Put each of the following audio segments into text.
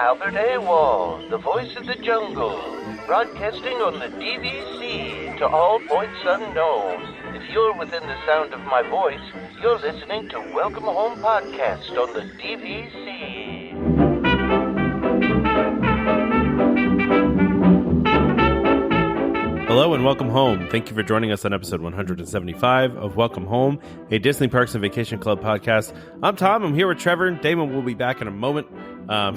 Albert Awol, the voice of the jungle, broadcasting on the DVC to all points unknown. If you're within the sound of my voice, you're listening to Welcome Home Podcast on the DVC. Hello and welcome home. Thank you for joining us on episode 175 of Welcome Home, a Disney Parks and Vacation Club podcast. I'm Tom. I'm here with Trevor. Damon will be back in a moment.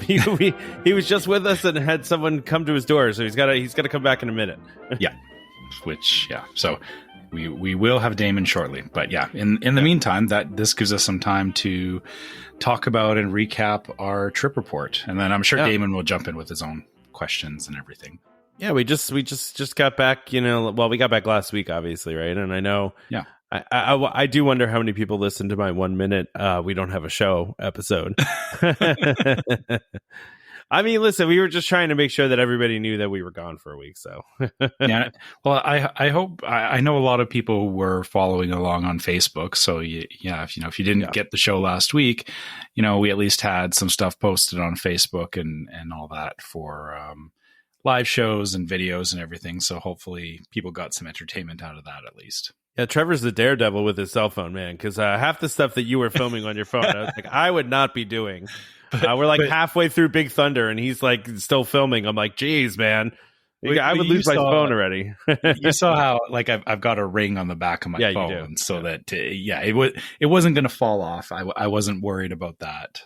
He was just with us and had someone come to his door, so he's got to come back in a minute. So we will have Damon shortly, but in the meantime, this gives us some time to talk about and recap our trip report, and then I'm sure Damon will jump in with his own questions and everything. Yeah, we just got back, we got back last week, obviously, right? And I know, I do wonder how many people listen to my 1 minute, we don't have a show episode. I mean, listen, we were just trying to make sure that everybody knew that we were gone for a week. So, yeah. Well, I hope I know a lot of people were following along on Facebook. So, if you didn't get the show last week, we at least had some stuff posted on Facebook and all that for live shows and videos and everything. So hopefully people got some entertainment out of that at least. Yeah, Trevor's the daredevil with his cell phone, man, because half the stuff that you were filming on your phone, I was like, I would not be doing. We're halfway through Big Thunder and he's still filming. I'm like, geez, man, I would lose my phone already. You saw how I've got a ring on the back of my phone so that it wasn't going to fall off. I wasn't worried about that.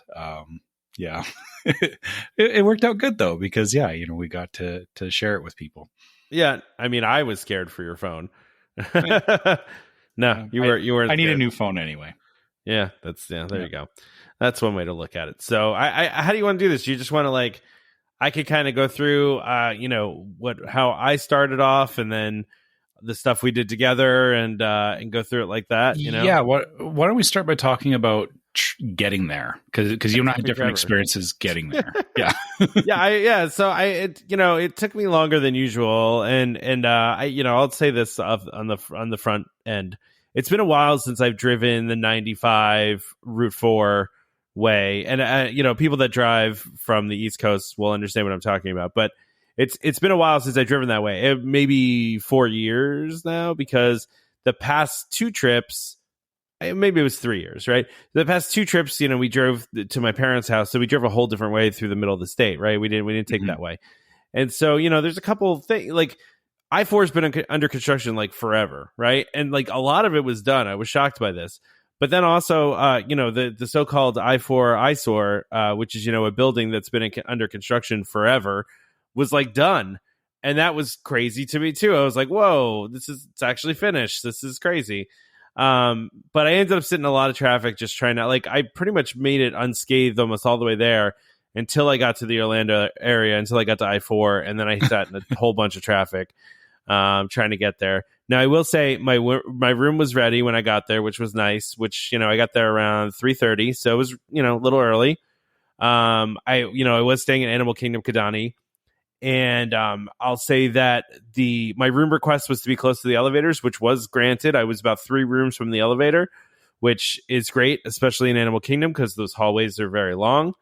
It worked out good though, because we got to share it with people. Yeah, I mean, I was scared for your phone. No, you weren't. I need a new phone anyway. Yeah, there you go. That's one way to look at it. So, how do you want to do this? You just want to I could kind of go through, how I started off, and then the stuff we did together, and go through it like that. Yeah. Why don't we start by talking about getting there, because you and I have different experiences getting there. So it took me longer than usual, and I'll say this on the front end. It's been a while since I've driven the 95 Route 4 way, and people that drive from the East Coast will understand what I'm talking about, but it's been a while since I've driven that way. Maybe 4 years now, because the past two trips, maybe it was 3 years, right? The past two trips, we drove to my parents' house, so we drove a whole different way through the middle of the state, right? We didn't take that way, and so there's a couple of things I-4 has been under construction forever, right? And a lot of it was done. I was shocked by this, but then also the so-called I-4 eyesore, which is a building that's been under construction forever, was done, and that was crazy to me too. I was like, whoa, it's actually finished. This is crazy. But I ended up sitting in a lot of traffic just trying to I pretty much made it unscathed almost all the way there until I got to the Orlando area, until I got to I-4, and then I sat in a whole bunch of traffic trying to get there. Now I will say my room was ready when I got there, which was nice, which I got there around 3:30, so it was a little early. I was staying in Animal Kingdom Kidani. And I'll say that my room request was to be close to the elevators, which was granted. I was about 3 rooms from the elevator, which is great, especially in Animal Kingdom, because those hallways are very long.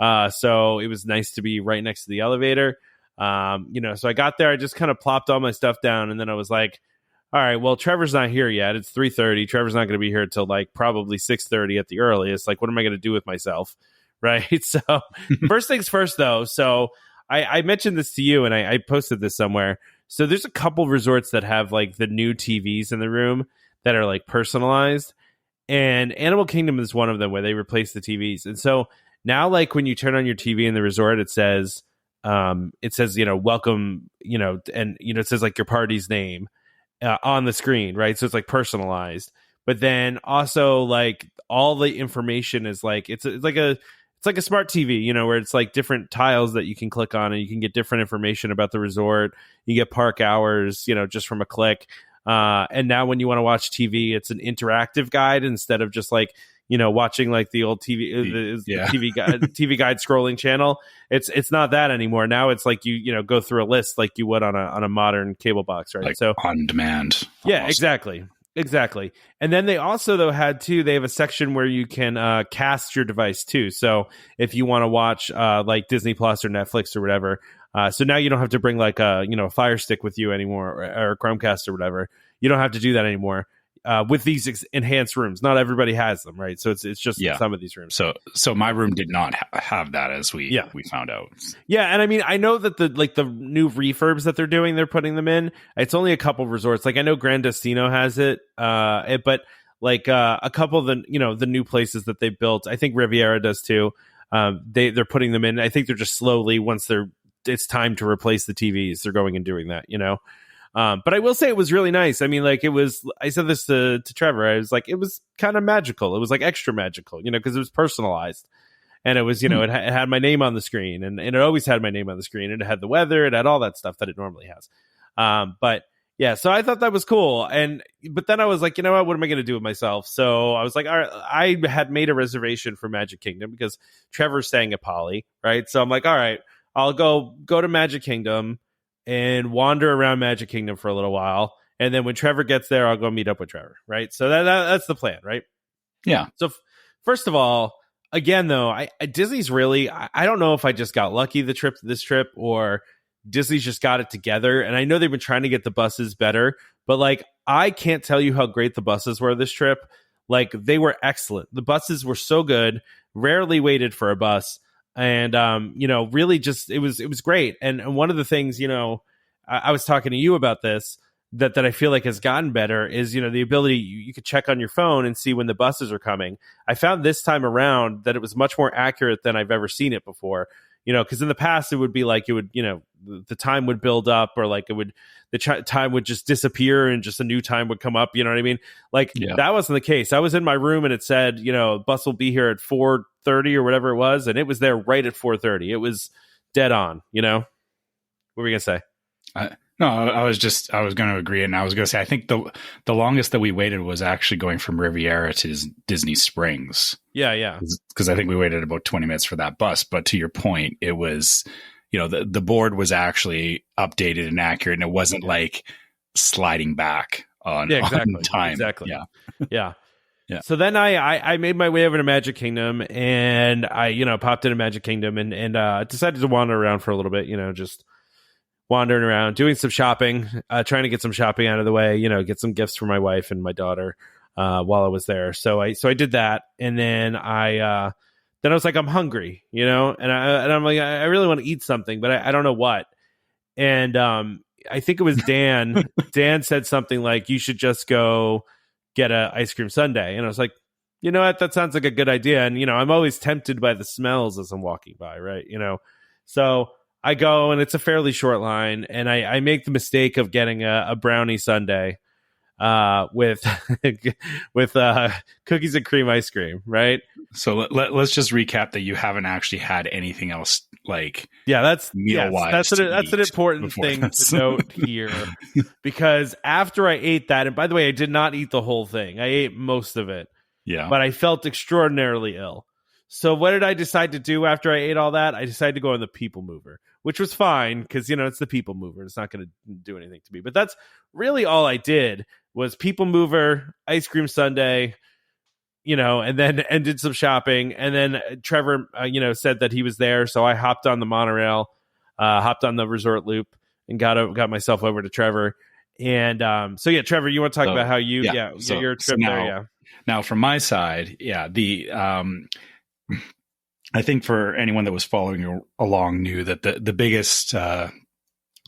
So it was nice to be right next to the elevator. So I got there, I just kind of plopped all my stuff down, and then I was like, all right, well, Trevor's not here yet. It's 3:30. Trevor's not going to be here till probably 6:30 at the earliest. What am I going to do with myself? Right. So first things first, though. So I mentioned this to you, and I posted this somewhere. So there's a couple resorts that have the new TVs in the room that are personalized, and Animal Kingdom is one of them, where they replace the TVs. And so now when you turn on your TV in the resort, it says welcome, and it says your party's name on the screen, right? So it's personalized, but then also all the information is it's like a smart TV, where it's different tiles that you can click on, and you can get different information about the resort. You get park hours, just from a click. And now when you want to watch TV, it's an interactive guide instead of just watching the old TV, TV guide scrolling channel. It's not that anymore. Now it's you go through a list like you would on a modern cable box, right? So on demand. Yeah, exactly. Exactly. And then they also though they have a section where you can cast your device too. So if you want to watch like Disney Plus or Netflix or whatever, so now you don't have to bring like a Fire Stick with you anymore, or a Chromecast or whatever. You don't have to do that anymore. With these enhanced rooms, not everybody has them, right? So it's just some of these rooms. So my room did not have that, as we found out. Yeah, and I mean, I know that the new refurbs that they're putting them in. It's only a couple of resorts. Like I know Grand Destino has it, but like a couple of the new places that they built, I think Riviera does too. They're putting them in. I think they're just slowly, once it's time to replace the TVs, they're going and doing that. But I will say it was really nice. I mean, like I said this to Trevor. I was like, it was kind of magical. It was like extra magical, because it was personalized, and it was, it had my name on the screen, and it always had my name on the screen, and it had the weather, it had all that stuff that it normally has. But yeah, so I thought that was cool. But then I was like, what am I going to do with myself? So I was like, all right, I had made a reservation for Magic Kingdom because Trevor's staying at Poly, right? So I'm like, all right, I'll go to Magic Kingdom and wander around Magic Kingdom for a little while. And then when Trevor gets there, I'll go meet up with Trevor, right? So that's the plan, right? Yeah. So first of all, again, though, Disney's really, I don't know if I just got lucky this trip or Disney's just got it together. And I know they've been trying to get the buses better, but like, I can't tell you how great the buses were this trip. Like, they were excellent. The buses were so good, rarely waited for a bus. And, really just, it was great. And one of the things, I was talking to you about this, that I feel like has gotten better is, the ability, you could check on your phone and see when the buses are coming. I found this time around that it was much more accurate than I've ever seen it before, because in the past it would be like, it would, the time would build up, or like time would just disappear and just a new time would come up. You know what I mean? Like that wasn't the case. I was in my room and it said, bus will be here at 4:30 or whatever it was. And it was there right at 4:30. It was dead on, What were you going to say? No, I was going to agree. And I was going to say, I think the longest that we waited was actually going from Riviera to Disney Springs. Yeah. Because I think we waited about 20 minutes for that bus. But to your point, it was, the board was actually updated and accurate, and it wasn't like sliding back on time. Exactly. Yeah. So then I made my way over to Magic Kingdom, and I, popped into Magic Kingdom and decided to wander around for a little bit, just wandering around, doing some shopping, trying to get some shopping out of the way, get some gifts for my wife and my daughter while I was there. So I did that. And then I was like, I'm hungry, and I'm like, I really want to eat something, but I don't know what. And I think it was Dan. Dan said something like, you should just go get a ice cream sundae. And I was like, you know what? That sounds like a good idea. And, I'm always tempted by the smells as I'm walking by, right? So I go, and it's a fairly short line, and I make the mistake of getting a brownie sundae with cookies and cream ice cream, right? So let's just recap that you haven't actually had anything else like that's meal-wise. That's an important thing to note here, because after I ate that, and by the way, I did not eat the whole thing. I ate most of it, but I felt extraordinarily ill. So what did I decide to do after I ate all that? I decided to go on the People Mover, which was fine because, it's the People Mover. It's not going to do anything to me. But that's really all I did was People Mover, ice cream sundae, and then did some shopping. And then Trevor, said that he was there. So I hopped on the monorail, hopped on the resort loop, and got myself over to Trevor. And Trevor, you want to talk about how you, your trip there? Yeah. Now, from my side, I think for anyone that was following along knew that the biggest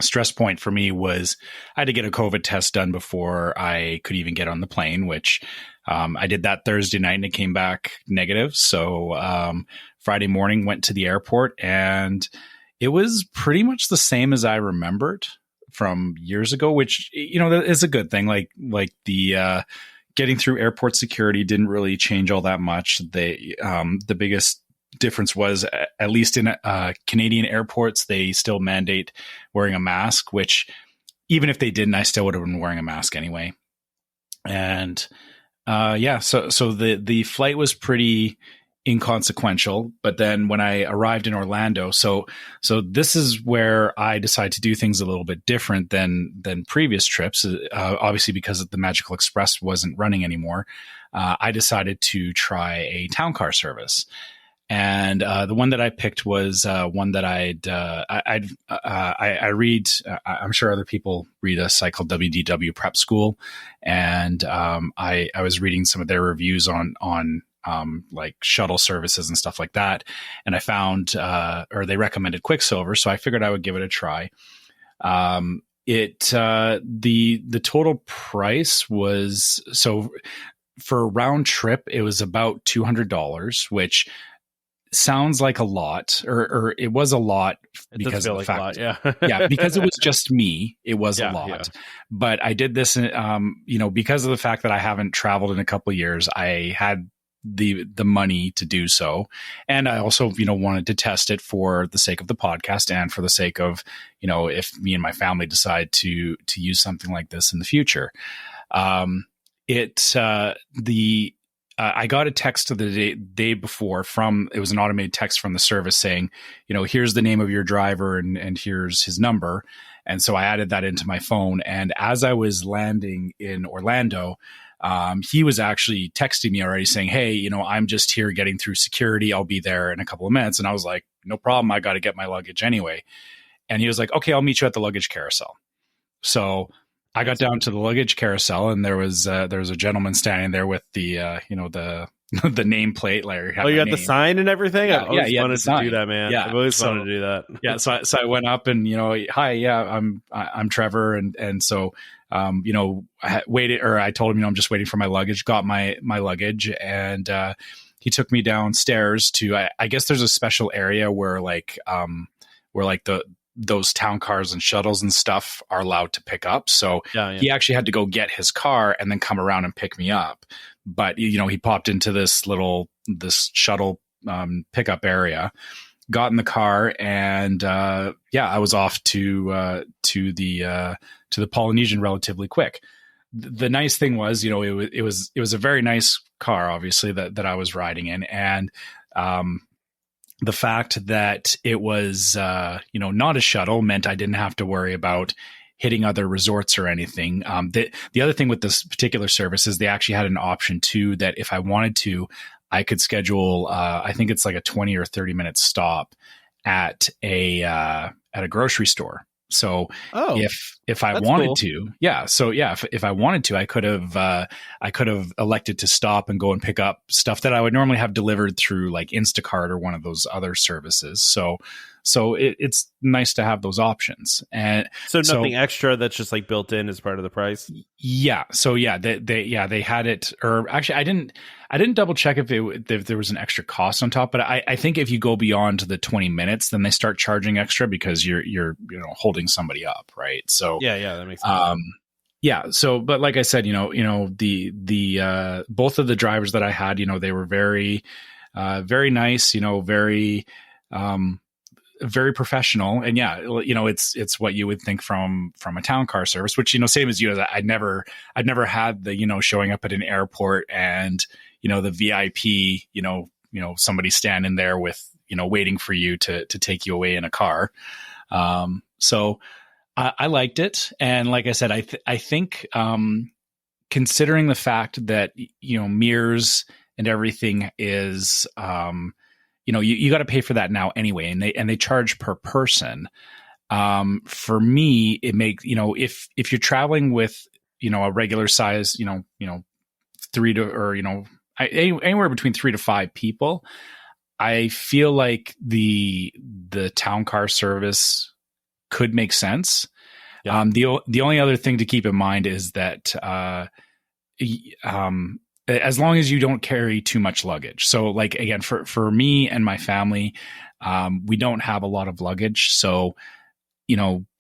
stress point for me was I had to get a COVID test done before I could even get on the plane, which I did that Thursday night and it came back negative. So Friday morning went to the airport, and it was pretty much the same as I remembered from years ago, which, is a good thing. Like the getting through airport security didn't really change all that much. The biggest difference was, at least in Canadian airports, they still mandate wearing a mask, which even if they didn't, I still would have been wearing a mask anyway. And so the flight was pretty inconsequential. But then when I arrived in Orlando, so this is where I decided to do things a little bit different than previous trips. Obviously, because the Magical Express wasn't running anymore, I decided to try a town car service. And the one that I picked was one that I read. I'm sure other people read a site called WDW Prep School, and I was reading some of their reviews on like shuttle services and stuff like that. And I found, or they recommended Quicksilver, so I figured I would give it a try. The total price was, so for a round trip, it was about $200, which sounds like a lot, or it was a lot because of the fact, yeah, because it was just me, it was a lot. Yeah. But I did this, because of the fact that I haven't traveled in a couple of years, I had the money to do so, and I also wanted to test it for the sake of the podcast and for the sake of if me and my family decide to use something like this in the future. I got a text the day before it was an automated text from the service saying, here's the name of your driver and here's his number. And so I added that into my phone. And as I was landing in Orlando, he was actually texting me already saying, hey, I'm just here getting through security. I'll be there in a couple of minutes. And I was like, no problem. I got to get my luggage anyway. And he was like, okay, I'll meet you at the luggage carousel. So I got down to the luggage carousel, and there was a gentleman standing there with the the nameplate. Like, you got the sign and everything. Yeah, I've always wanted to do that, man. Yeah, I've always wanted to do that. Yeah, so I went up and hi, yeah, I'm Trevor, and so I waited, or I told him I'm just waiting for my luggage. Got my luggage, and he took me downstairs to I guess there's a special area where those town cars and shuttles and stuff are allowed to pick up. So he actually had to go get his car and then come around and pick me up. But, he popped into this shuttle pickup area, got in the car, and I was off to the Polynesian relatively quick. The nice thing was, it was a very nice car, obviously, that I was riding in. And the fact that it was, not a shuttle meant I didn't have to worry about hitting other resorts or anything. The other thing with this particular service is they actually had an option too, that if I wanted to, I could schedule, I think it's like a 20 or 30 minute stop at a grocery store. So if I wanted to, if I wanted to, I could have elected to stop and go and pick up stuff that I would normally have delivered through like Instacart or one of those other services. So it's nice to have those options. And so nothing extra that's just like built in as part of the price. Yeah. So they had it, or actually I didn't double check if there was an extra cost on top, but I think if you go beyond the 20 minutes, then they start charging extra because you're holding somebody up. Right. So yeah, that makes sense. So, but like I said, the both of the drivers that I had, they were very, very nice, very professional. And it's what you would think from a town car service, which, same as you, I'd never had the, showing up at an airport and, the VIP, somebody standing there with, waiting for you to take you away in a car. So I liked it. And like I said, I think, considering the fact that, mirrors and everything is, you got to pay for that now anyway, and they charge per person. For me, it makes, if you're traveling with, a regular size, anywhere between 3 to 5 people, I feel like the town car service could make sense. Yeah. The only other thing to keep in mind is that, as long as you don't carry too much luggage. So like, again, for me and my family, we don't have a lot of luggage. So,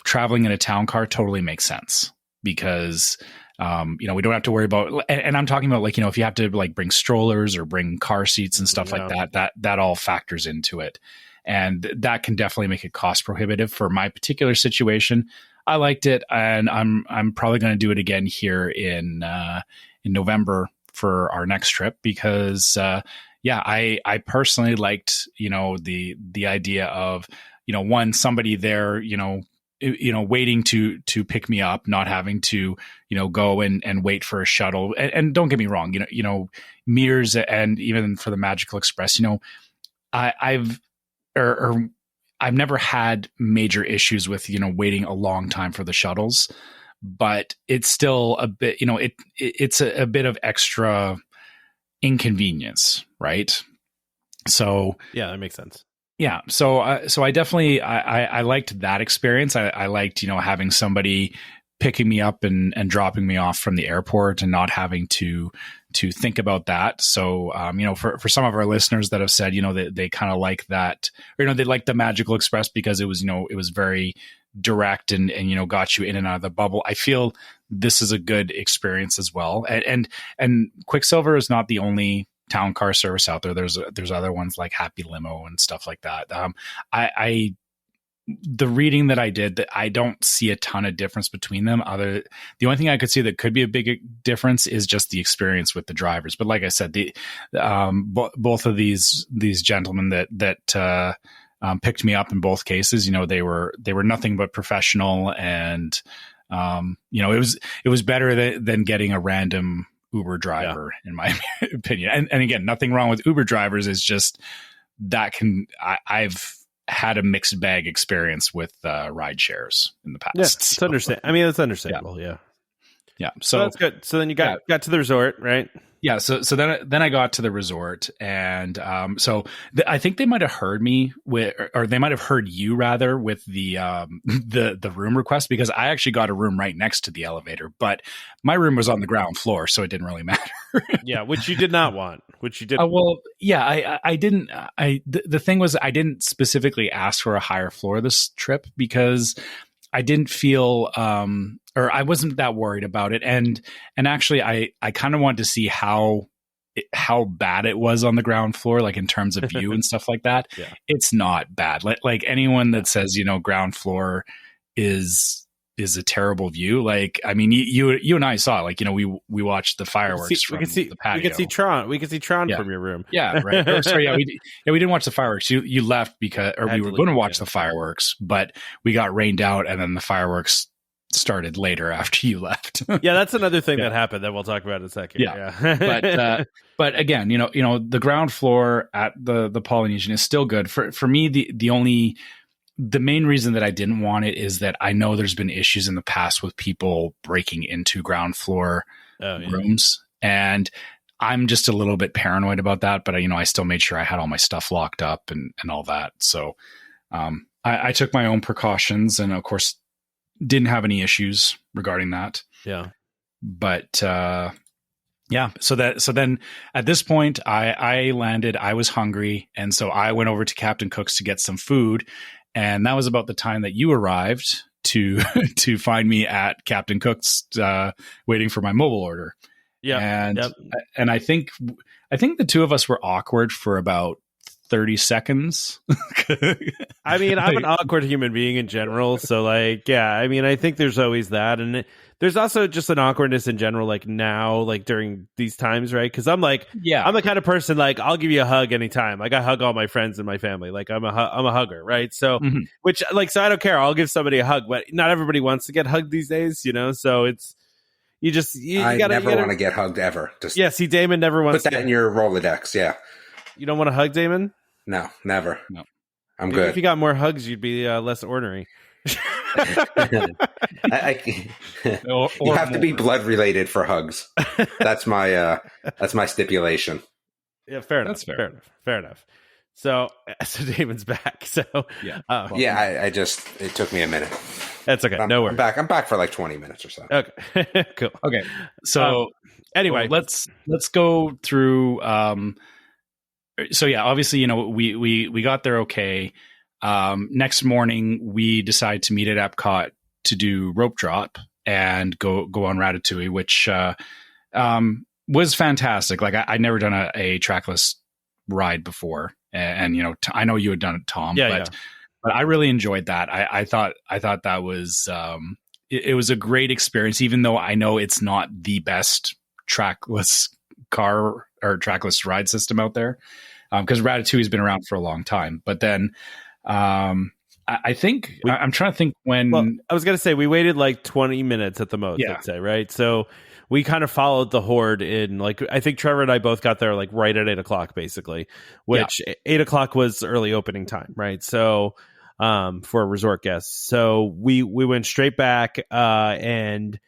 traveling in a town car totally makes sense because, we don't have to worry about, and I'm talking about like, if you have to like bring strollers or bring car seats and stuff like that all factors into it. And that can definitely make it cost prohibitive. For my particular situation, I liked it, and I'm probably going to do it again here in November for our next trip because yeah, I personally liked, the idea of, one, somebody there, waiting to pick me up, not having to, go and wait for a shuttle. And don't get me wrong, Mears and even for the Magical Express, I've never had major issues with, waiting a long time for the shuttles, but it's still a bit, it's a bit of extra inconvenience, right? So yeah, that makes sense. Yeah. So I definitely, I liked that experience. I liked, having somebody picking me up and dropping me off from the airport and not having to think about that. So, for some of our listeners that have said, they kind of like that, or, they like the Magical Express because it was, it was very direct and, got you in and out of the bubble. I feel this is a good experience as well. And Quicksilver is not the only town car service out there. There's other ones like Happy Limo and stuff like that. The reading that I did, that I don't see a ton of difference between them. The only thing I could see that could be a big difference is just the experience with the drivers. But like I said, both of these gentlemen that picked me up in both cases, they were nothing but professional, and it was better than getting a random Uber driver, in my opinion. And again, nothing wrong with Uber drivers. It's just that I've had a mixed bag experience with ride shares in the past. Yeah, it's that's understandable. Yeah. So that's good. So then you got to the resort, right? Yeah. So then I got to the resort, and I think they might have heard me or they might have heard you rather with the room request, because I actually got a room right next to the elevator, but my room was on the ground floor, so it didn't really matter. Yeah, which you did not want. Which you did. Well, yeah, I didn't. The thing was, I didn't specifically ask for a higher floor this trip because I didn't feel, or I wasn't that worried about it. And actually I kind of wanted to see how bad it was on the ground floor, like in terms of view and stuff like that. Yeah. It's not bad. Like anyone that says, ground floor is a terrible view. Like, I mean, you and I saw, like, we watched the fireworks from the patio. We could see Tron from your room. Yeah. Right. We didn't watch the fireworks. You left because, or we were going to watch the fireworks, but we got rained out, and then the fireworks started later after you left. Yeah. That's another thing that happened that we'll talk about in a second. Yeah. But again, the ground floor at the Polynesian is still good for me. The main reason that I didn't want it is that I know there's been issues in the past with people breaking into ground floor rooms, and I'm just a little bit paranoid about that. But I still made sure I had all my stuff locked up and all that. So I took my own precautions, and of course didn't have any issues regarding that. Yeah. But yeah. So then at this point I landed, I was hungry. And so I went over to Captain Cook's to get some food. And that was about the time that you arrived to find me at Captain Cook's, waiting for my mobile order. Yeah. And I think the two of us were awkward for about 30 seconds. I mean, I'm an awkward human being in general. So like, yeah, I mean, I think there's always that. And there's also just an awkwardness in general, like now, like during these times, right? Because I'm like, I'm the kind of person, like, I'll give you a hug anytime. Like, I hug all my friends and my family. Like, I'm a hugger, right? So, which, like, so I don't care. I'll give somebody a hug, but not everybody wants to get hugged these days, So it's, you never want to get hugged ever. Just see, Damon never wants put that in your Rolodex. Yeah. You don't want to hug Damon? No, never. No. I'm Maybe good. If you got more hugs, you'd be less ornery. You have to be blood related for hugs. That's my stipulation. Yeah, fair enough. That's fair enough. So Damon's back. So it took me a minute. That's okay. No worries. I'm back for like 20 minutes or so. Okay. Cool. Okay. So anyway, let's go through. So yeah, obviously, we got there okay. Next morning, we decide to meet at EPCOT to do rope drop and go on Ratatouille, which was fantastic. Like I'd never done a trackless ride before, and I know you had done it, Tom. But I really enjoyed that. I thought that was it was a great experience, even though I know it's not the best trackless car or trackless ride system out there. Because Ratatouille has been around for a long time. But then I think I'm trying to think when. Well, I was going to say we waited like 20 minutes at the most, I'd say, right? So we kind of followed the horde in, like, I think Trevor and I both got there like right at 8 o'clock, basically, which 8 o'clock was early opening time, right? So for resort guests. So we went straight back and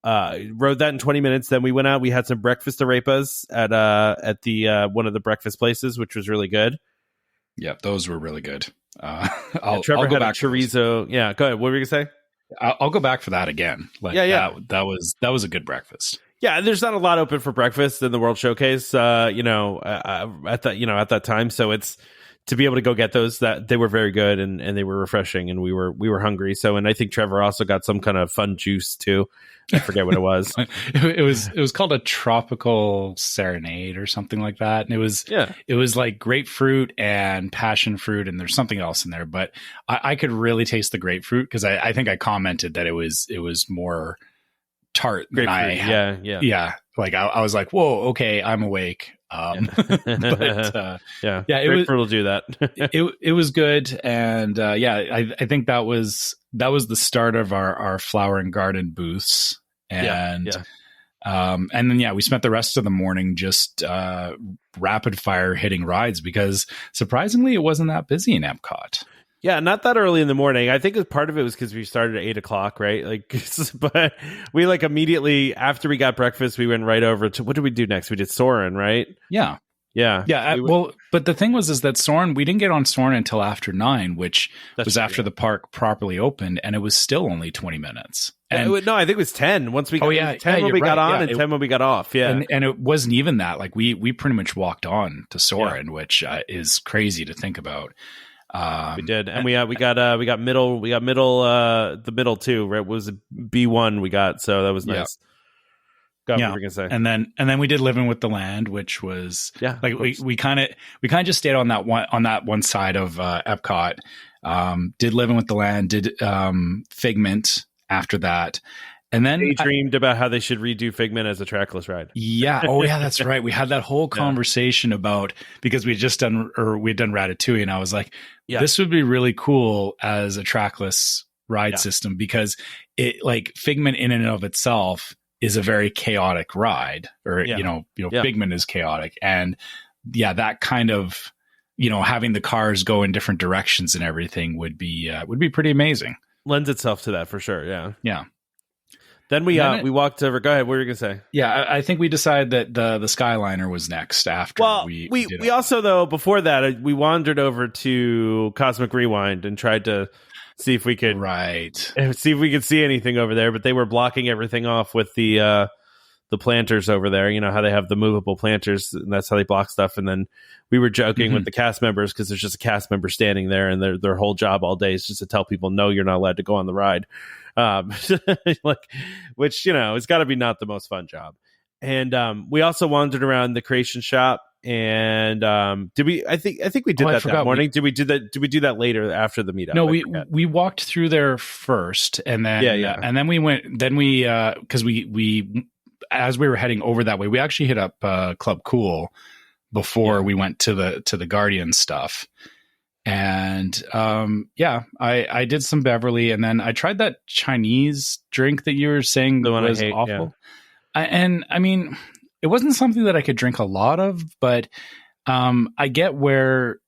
rode that in 20 minutes. Then we went out. We had some breakfast arepas at the one of the breakfast places, which was really good. Yeah, those were really good. Trevor had a chorizo. Yeah, go ahead. What were you gonna say? I'll go back for that again. Like, that was a good breakfast. Yeah, there's not a lot open for breakfast in the World Showcase. At that time, so it's to be able to go get those, that they were very good and they were refreshing, and we were hungry. So, and I think Trevor also got some kind of fun juice too. I forget what it was. It was called a tropical serenade or something like that. And it was like grapefruit and passion fruit, and there's something else in there. But I could really taste the grapefruit because I think I commented that it was more tart than I had. Yeah. Like I was like, whoa, okay, I'm awake. But grapefruit will do that. it was good, and I think that was the start of our flower and garden booths, and then we spent the rest of the morning just rapid fire hitting rides because surprisingly it wasn't that busy in Epcot. Yeah, not that early in the morning. I think part of it was because we started at 8 o'clock, right? Like, but we like immediately after we got breakfast, we went right over to, what did we do next? We did Soarin', right? Yeah. Yeah. But the thing was that Soarin', we didn't get on Soarin' until after 9, which was after the park properly opened, and it was still only 20 minutes. And no, I think it was 10. Once we got 10 when we got on and 10 when we got off. Yeah. And it wasn't even that. Like we pretty much walked on to Soarin', which is crazy to think about. We did, and we got middle the middle too, right? It was B1 we got, so that was nice. What were we gonna say? And then we did Living with the Land, which was like we kind of just stayed on that one side of Epcot. Did Living with the Land, did Figment after that. And then they dreamed about how they should redo Figment as a trackless ride. Yeah. Oh, yeah, that's right. We had that whole conversation about, because we'd done Ratatouille, and I was like, this would be really cool as a trackless ride system, because it, like, Figment in and of itself is a very chaotic ride, or Figment is chaotic, and that kind of having the cars go in different directions and everything would be pretty amazing. Lends itself to that for sure. Yeah. Then we walked over. Go ahead. What were you gonna say? Yeah, I think we decided that the Skyliner was next after. Well, we also, though, before that, we wandered over to Cosmic Rewind and tried to see if we could see anything over there, but they were blocking everything off with the planters over there. You know how they have the movable planters, and that's how they block stuff. And then we were joking with the cast members, because there's just a cast member standing there, and their whole job all day is just to tell people, no, you're not allowed to go on the ride. Which it's got to be not the most fun job. And we also wandered around the Creation Shop, and did we? I think we did that morning. Did we do that? Did we do that later after the meetup? No, we walked through there first, and then and then we went. Then we because we as we were heading over that way, we actually hit up Club Cool before we went to the Guardian stuff. And I did some Beverly, and then I tried that Chinese drink that you were saying was awful. And I mean, it wasn't something that I could drink a lot of, but I get where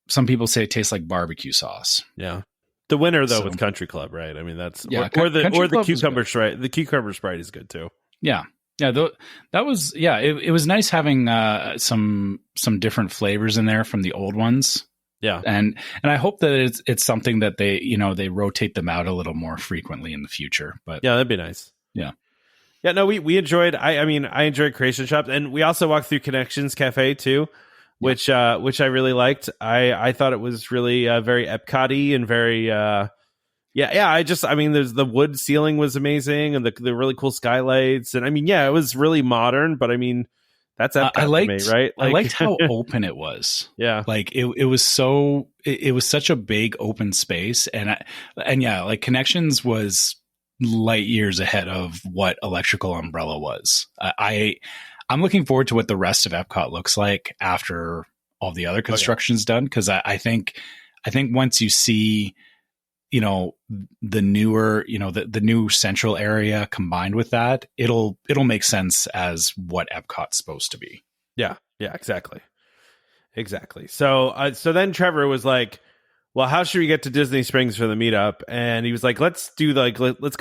some people say it tastes like barbecue sauce. Yeah. The winner though was Country Club, right? I mean, that's or the cucumber Sprite. The cucumber Sprite is good too. Yeah. Yeah, that was it was nice having some different flavors in there from the old ones. Yeah. And I hope that it's something that they rotate them out a little more frequently in the future. But yeah, that'd be nice. Yeah. Yeah, no, we enjoyed I enjoyed Creation Shop, and we also walked through Connections Cafe too, which I really liked. I thought it was really very Epcot-y and very there's the wood ceiling was amazing, and the really cool skylights, and it was really modern, but I mean, that's Epcot to me, right? I liked how open it was. Yeah, like it was so it was such a big open space, and like Connections was light years ahead of what Electrical Umbrella was. I I'm looking forward to what the rest of Epcot looks like after all the other construction's done. Cause I think once you see, the newer, the new central area combined with that, it'll make sense as what Epcot's supposed to be. Yeah. Yeah, exactly. So then Trevor was like, well, how should we get to Disney Springs for the meetup? And he was like, let's go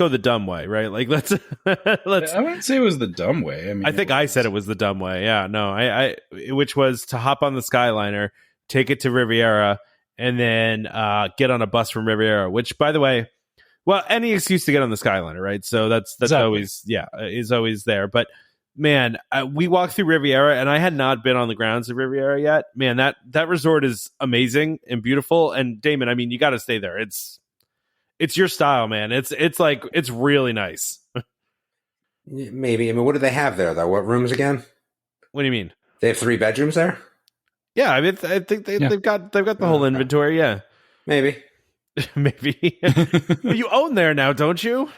the dumb way, right? Like, let's. I wouldn't say it was the dumb way. I mean, I said it was the dumb way. Yeah, no, which was to hop on the Skyliner, take it to Riviera, and then get on a bus from Riviera. Which, by the way, well, any excuse to get on the Skyliner, right? So that's exactly. Always, is always there. But man, we walked through Riviera, and I had not been on the grounds of Riviera yet. Man, that resort is amazing and beautiful. And Damon, I mean, you got to stay there. It's your style, man. It's like, it's really nice. Maybe. I mean, what do they have there though? What rooms again? What do you mean? They have 3 bedrooms there? Yeah, I mean, I think they've got the whole inventory. Yeah, maybe. You own there now, don't you?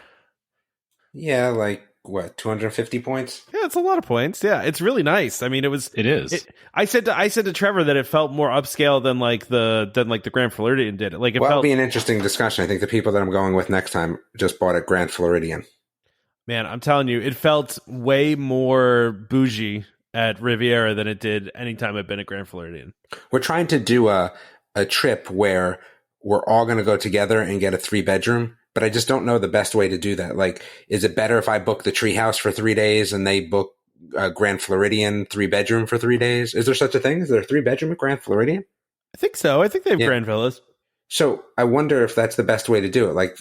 Yeah, like. What, 250 points? Yeah, it's a lot of points. Yeah, it's really nice. I mean, it is. I said to Trevor that it felt more upscale than the Grand Floridian did. Like, it'll be an interesting discussion. I think the people that I'm going with next time just bought a Grand Floridian. Man, I'm telling you, it felt way more bougie at Riviera than it did anytime I've been at Grand Floridian. We're trying to do a trip where we're all going to go together and get a 3-bedroom. But I just don't know the best way to do that. Like, is it better if I book the Treehouse for 3 days and they book a Grand Floridian 3-bedroom for 3 days? Is there such a thing? Is there a 3-bedroom at Grand Floridian? I think so. I think they have Grand Villas. So I wonder if that's the best way to do it. Like,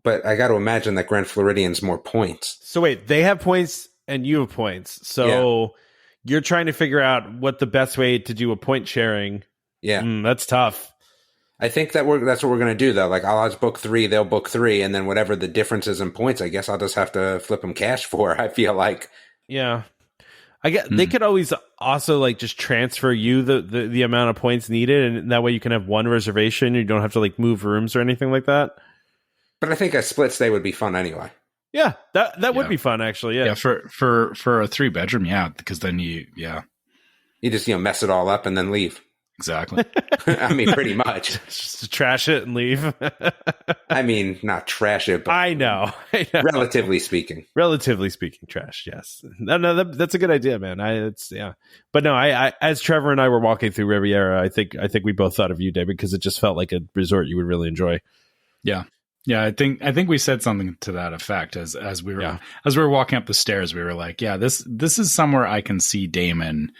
but I got to imagine that Grand Floridian's more points. So wait, they have points and you have points. So you're trying to figure out what the best way to do a point sharing. Yeah. That's tough. I think that's what we're going to do, though. Like, I'll just book 3, they'll book 3, and then whatever the difference is in points, I guess I'll just have to flip them cash for, I feel like. Yeah. I get they could always also, like, just transfer you the amount of points needed, and that way you can have one reservation. You don't have to, like, move rooms or anything like that. But I think a split stay would be fun anyway. Yeah, that would be fun, actually. Yeah, for a 3-bedroom, because then you just mess it all up and then leave. Exactly. I mean, pretty much. Just trash it and leave. I mean, not trash it, but I know. Relatively speaking, trash. Yes. No, that's a good idea, man. But no, I as Trevor and I were walking through Riviera, I think we both thought of you, David, because it just felt like a resort you would really enjoy. Yeah. Yeah, I think we said something to that effect as we were walking up the stairs. We were like, yeah, this is somewhere I can see Damon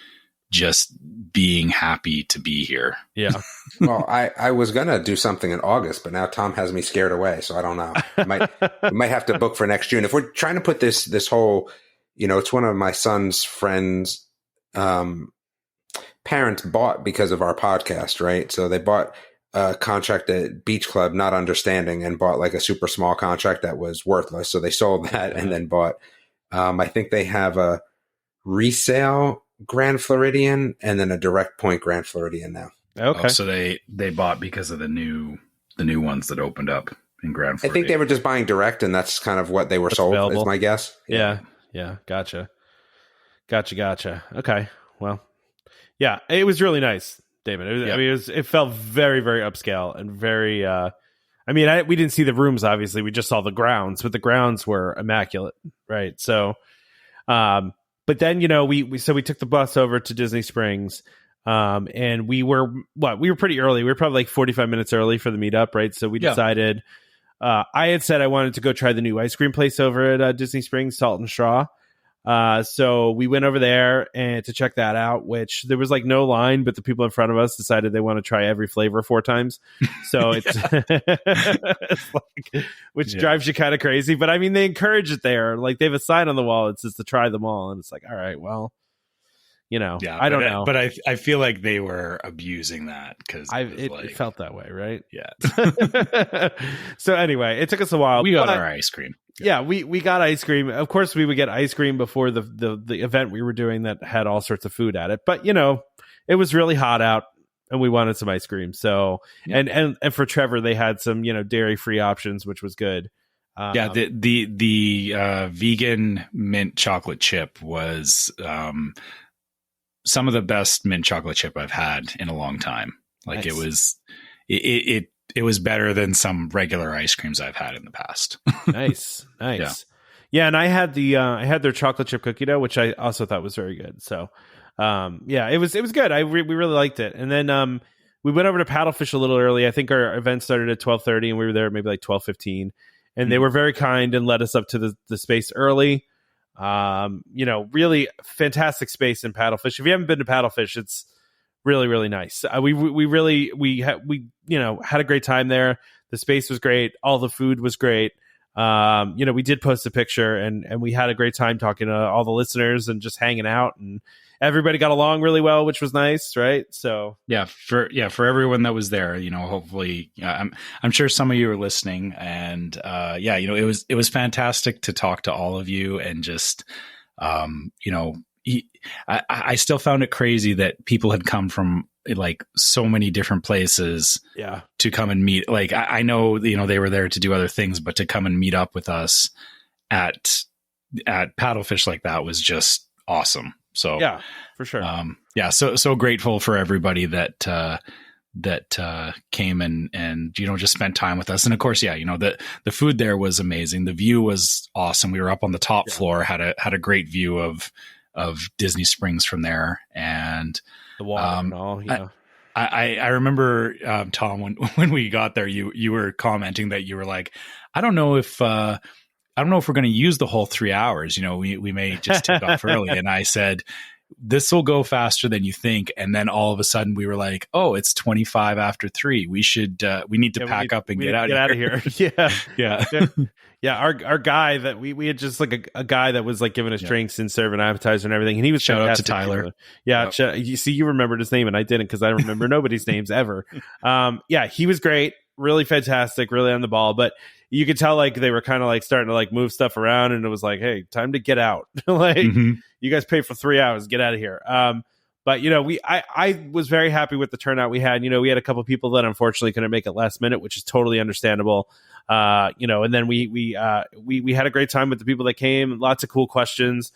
just being happy to be here. Yeah. Well, I was going to do something in August, but now Tom has me scared away. So I don't know. We might have to book for next June. If we're trying to put this whole, it's one of my son's friends, parents bought because of our podcast, right? So they bought a contract at Beach Club, not understanding, and bought like a super small contract that was worthless. So they sold that and then bought, I think they have a resale Grand Floridian and then a direct point Grand Floridian now. Okay. So they bought because of the new ones that opened up in Grand Floridian. I think they were just buying direct, and that's kind of what they were sold, available. Is my guess. Yeah. Gotcha. Okay. Well, yeah, it was really nice, David. I mean, it felt very, very upscale and very, we didn't see the rooms, obviously. We just saw the grounds, but the grounds were immaculate. Right. So, but then, we took the bus over to Disney Springs, and we were pretty early. We were probably like 45 minutes early for the meetup, right? So we decided, I had said I wanted to go try the new ice cream place over at Disney Springs, Salt and Straw. So we went over there and to check that out, which there was like no line, but the people in front of us decided they want to try every flavor 4 times. So it's, which drives you kind of crazy, but I mean, they encourage it there. Like they have a sign on the wall. It says to try them all. And it's like, all right, well, I don't know. But I feel like they were abusing that because it felt that way, right? Yeah. So anyway, it took us a while. We got our ice cream. Yeah, we got ice cream. Of course, we would get ice cream before the event we were doing that had all sorts of food at it. But it was really hot out, and we wanted some ice cream. So and for Trevor, they had some dairy free options, which was good. The vegan mint chocolate chip was some of the best mint chocolate chip I've had in a long time. Like Nice. it was better than some regular ice creams I've had in the past. Nice. Yeah, and I had their chocolate chip cookie dough, which I also thought was very good. So, it was good. We really liked it. And then we went over to Paddlefish a little early. I think our event started at 12:30, and we were there maybe like 12:15. And they were very kind and led us up to the space early. Really fantastic space in Paddlefish. If you haven't been to Paddlefish, it's really, really nice. We had a great time there. The space was great. All the food was great. We did post a picture and we had a great time talking to all the listeners and just hanging out, and everybody got along really well, which was nice. Right. So for everyone that was there, hopefully, I'm sure some of you are listening, and it was fantastic to talk to all of you, and just, I still found it crazy that people had come from like so many different places to come and meet. Like, I know, they were there to do other things, but to come and meet up with us at Paddlefish like that was just awesome. So yeah, for sure. So grateful for everybody that came and just spent time with us. And of course, the food there was amazing. The view was awesome. We were up on the top floor, had a great view of Disney Springs from there, and the water and all. Yeah. I remember, Tom, when we got there, you were commenting that you were like, I don't know if we're going to use the whole 3 hours. We may just take off early. And I said, this will go faster than you think. And then all of a sudden we were like, oh, it's 25 after 3. We need to pack up and get out of here. Yeah. Yeah. Our guy that we had just like a guy that was like giving us drinks and serving appetizer and everything. And he was shout out to Tyler. Yeah. Yep. You see, you remembered his name and I didn't, because I don't remember nobody's names ever. He was great. Really fantastic. Really on the ball. But you could tell like they were kind of like starting to like move stuff around, and it was like, hey, time to get out. You guys paid for 3 hours, get out of here. But I was very happy with the turnout we had. We had a couple people that unfortunately couldn't make it last minute, which is totally understandable. And then we had a great time with the people that came. Lots of cool questions.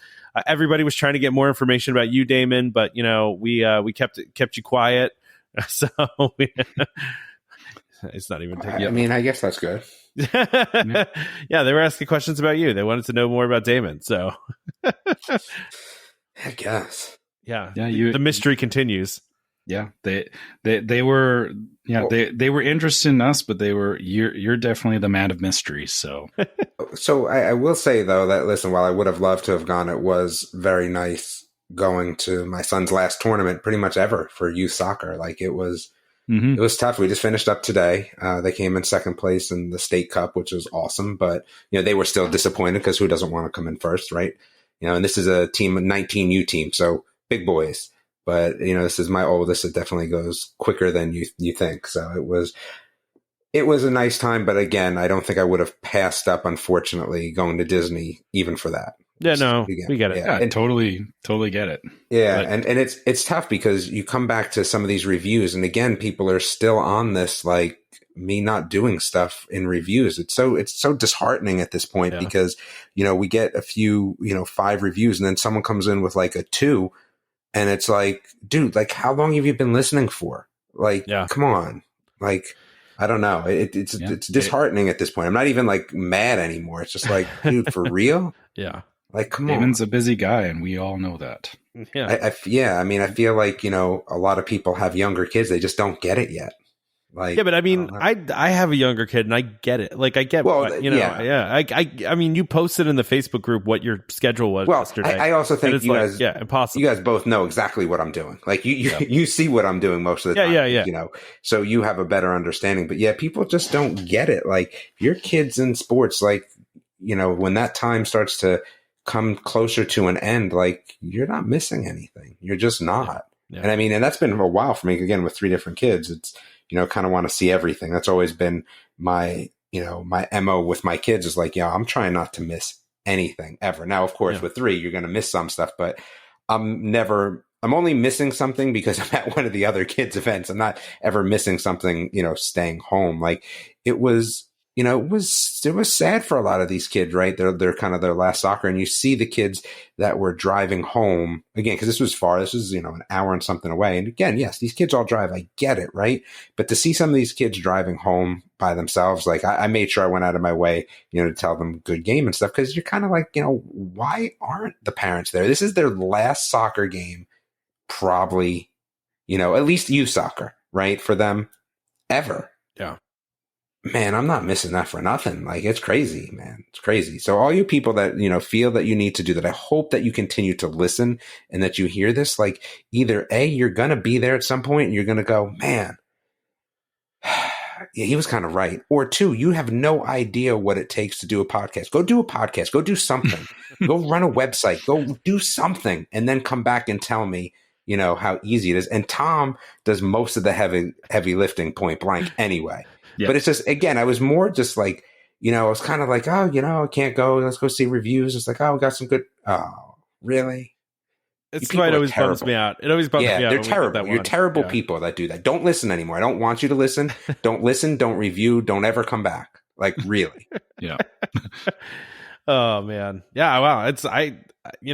Everybody was trying to get more information about you, Damon, but we kept you quiet. So it's not even taking. I mean, I guess that's good. Yeah, they were asking questions about you. They wanted to know more about Damon. So I guess. Yeah. The mystery continues. Yeah, they were they were interested in us, but you're definitely the man of mystery. So I will say though that, listen, while I would have loved to have gone, it was very nice going to my son's last tournament pretty much ever for youth soccer. Like it was tough. We just finished up today. They came in second place in the state cup, which was awesome, but they were still disappointed because who doesn't want to come in first, right? And this is a team, 19U team, so big boys. But this is my oldest. It definitely goes quicker than you think. So it was a nice time. But again, I don't think I would have passed up, unfortunately, going to Disney even for that. Yeah, no, we get it. Yeah, and totally get it. Yeah, but, and it's tough because you come back to some of these reviews, and again, people are still on this, like me not doing stuff in reviews. It's so disheartening at this point because we get a few 5 reviews, and then someone comes in with like a 2. And it's like, dude, like, how long have you been listening for? Like, come on. Like, I don't know. It's disheartening at this point. I'm not even like mad anymore. It's just like, dude, for real? Yeah. Like, come on. Damon's a busy guy, and we all know that. Yeah. I mean, I feel like, a lot of people have younger kids. They just don't get it yet. Like, yeah, but I mean, I have a younger kid and I get it. Like I get, I mean, you posted in the Facebook group what your schedule was yesterday. I also think you guys, impossible. You guys both know exactly what I'm doing. Like you see what I'm doing most of the time. Yeah. So you have a better understanding. But people just don't get it. Like your kids in sports, like when that time starts to come closer to an end, like you're not missing anything. You're just not. Yeah. And I mean, and that's been a while for me. Again, with 3 different kids, it's. Kind of want to see everything. That's always been my MO with my kids is like, I'm trying not to miss anything ever. Now, of course, with 3, you're going to miss some stuff, but I'm only missing something because I'm at one of the other kids' events. I'm not ever missing something, staying home. Like it was it was sad for a lot of these kids, right? They're kind of their last soccer, and you see the kids that were driving home again, because this was far. This was, an hour and something away. And again, yes, these kids all drive. I get it, right? But to see some of these kids driving home by themselves, like I made sure I went out of my way, to tell them good game and stuff, because you're kind of like, why aren't the parents there? This is their last soccer game, probably, at least youth soccer, right? For them ever. Yeah. Man, I'm not missing that for nothing. Like, it's crazy, man. It's crazy. So all you people that, feel that you need to do that, I hope that you continue to listen and that you hear this. Like, either A, you're going to be there at some point and you're going to go, man, yeah, he was kind of right. Or two, you have no idea what it takes to do a podcast. Go do a podcast. Go do something. Go run a website. Go do something. And then come back and tell me, how easy it is. And Tom does most of the heavy lifting point blank anyway. Yep. But it's just, again, I was more just like, I was kind of like, oh, I can't go. Let's go see reviews. It's like, oh, we got some good. Oh, really? It's quite always bums me out. It always bums me out. Yeah, they're terrible. You're terrible people that do that. Don't listen anymore. I don't want you to listen. Don't listen. Don't review. Don't ever come back. Like, really. Yeah. Oh, man. Yeah. Wow.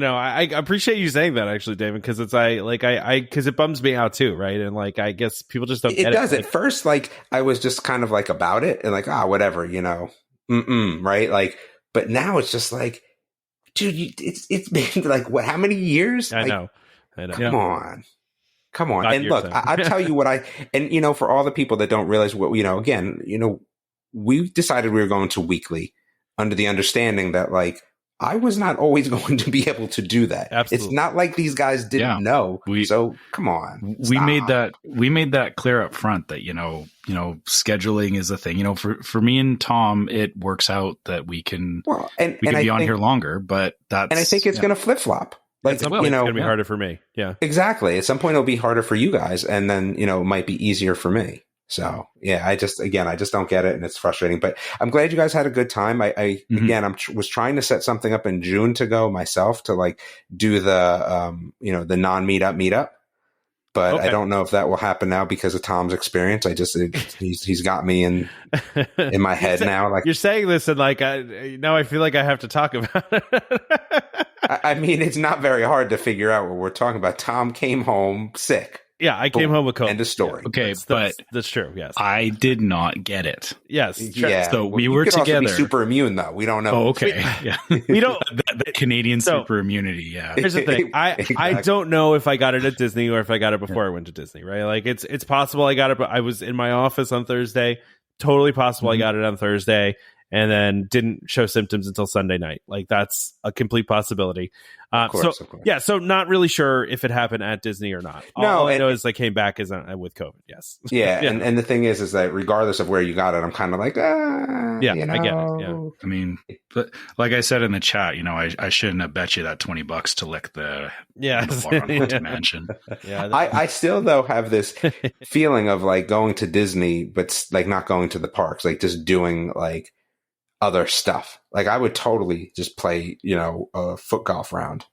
I appreciate you saying that, actually, David, because because it bums me out too, right? And like, I guess people just don't get it. It does. At first, like, I was just kind of like about it and like, whatever, right? Like, but now it's just like, dude, it's been like, what, how many years? I like, know. Come on. Not and look, I'll tell you what for all the people that don't realize what, again, we decided we were going to weekly under the understanding that, like, I was not always going to be able to do that. Absolutely. It's not like these guys didn't know. So come on. We made that clear up front that, scheduling is a thing. For me and Tom, it works out that we can be on here longer, but and I think it's going to flip flop. Like, it's going to be harder for me. Yeah, exactly. At some point it'll be harder for you guys. And then, it might be easier for me. So yeah, I just don't get it, and it's frustrating. But I'm glad you guys had a good time. I was trying to set something up in June to go myself to like do the the non-meetup, but okay. I don't know if that will happen now because of Tom's experience. He's got me in my head now. Like, you're saying this, and like now I feel like I have to talk about it. I mean, it's not very hard to figure out what we're talking about. Tom came home sick. Yeah, I came home with COVID. End of story. Yeah. Okay, but that's true. Yes, I did not get it. Yes, yeah. So we were together. Also be super immune, though. We don't know. Oh, okay. Yeah, we don't. The Canadian super immunity. Yeah. Here's the thing. Exactly. I don't know if I got it at Disney or if I got it before I went to Disney. Right? Like it's possible I got it, but I was in my office on Thursday. Totally possible I got it on Thursday, and then didn't show symptoms until Sunday night. Like, that's a complete possibility. Of course. Yeah, so not really sure if it happened at Disney or not. All I know is I came back with COVID. Yes. Yeah, yeah. And the thing is that regardless of where you got it, I'm kind of like, I get it. Yeah. I mean, but like I said in the chat, I shouldn't have bet you that $20 to lick the bar on Haunted Mansion. Yeah, I still though have this feeling of like going to Disney, but like not going to the parks, like just doing like other stuff. Like, I would totally just play, a foot golf round.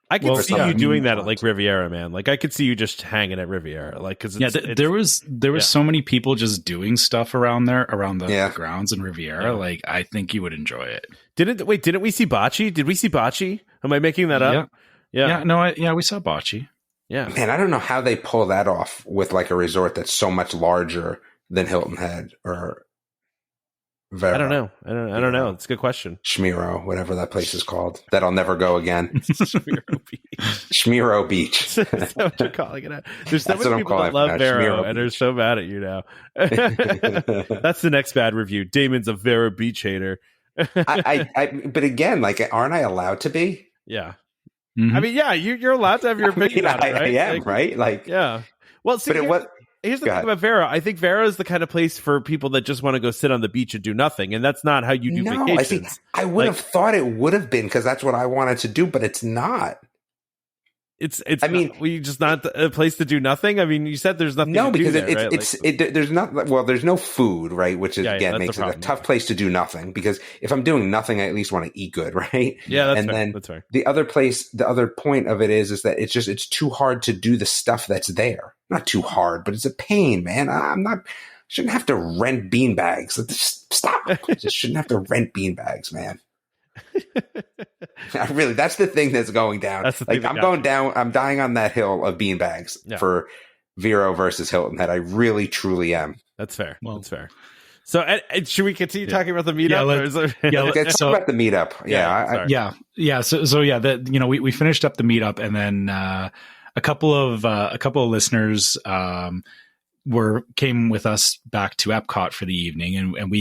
I could see you doing that at like Riviera, man. Like, I could see you just hanging at Riviera, like, because there was so many people just doing stuff around there, around the grounds in Riviera. Yeah. Like, I think you would enjoy it. Didn't we see Bocce? Did we see Bocce? Am I making that up? Yeah. We saw Bocce. Yeah, man, I don't know how they pull that off with like a resort that's so much larger than Hilton Head or Vero. I don't know. It's a good question. Schmiro, whatever that place is called, that I'll never go again. Schmiro Beach. That's what you're calling it. There's so many people that love Vero, and they're so mad at you now. That's the next bad review. Damon's a Vero Beach hater. But again, like, aren't I allowed to be? Yeah. Mm-hmm. I mean, yeah, you're allowed to have your opinion on it, right? I am, right? Like, yeah. Well, see, here's the thing about Vero. I think Vero is the kind of place for people that just want to go sit on the beach and do nothing, and that's not how you do vacations. I would have thought it would have been, because that's what I wanted to do, but it's not. It's. I mean, we just not a place to do nothing. I mean, you said there's nothing. No, to because do there, right? there's not. Well, there's no food, right? Which is again makes it a tough place to do nothing. Because if I'm doing nothing, I at least want to eat good, right? Yeah, that's fair. The other point of it is that it's too hard to do the stuff that's there. Not too hard, but it's a pain, man. I'm shouldn't have to rent beanbags. Just stop. Just shouldn't have to rent beanbags, man. That's the thing that's going down. That's the like thing I'm going down. I'm dying on that hill of beanbags for Vero versus Hilton. That I really truly am. That's fair. Well, that's fair. So, should we continue talking about the meetup? Let's talk about the meetup. We finished up the meetup, and then a couple of listeners came with us back to EPCOT for the evening, and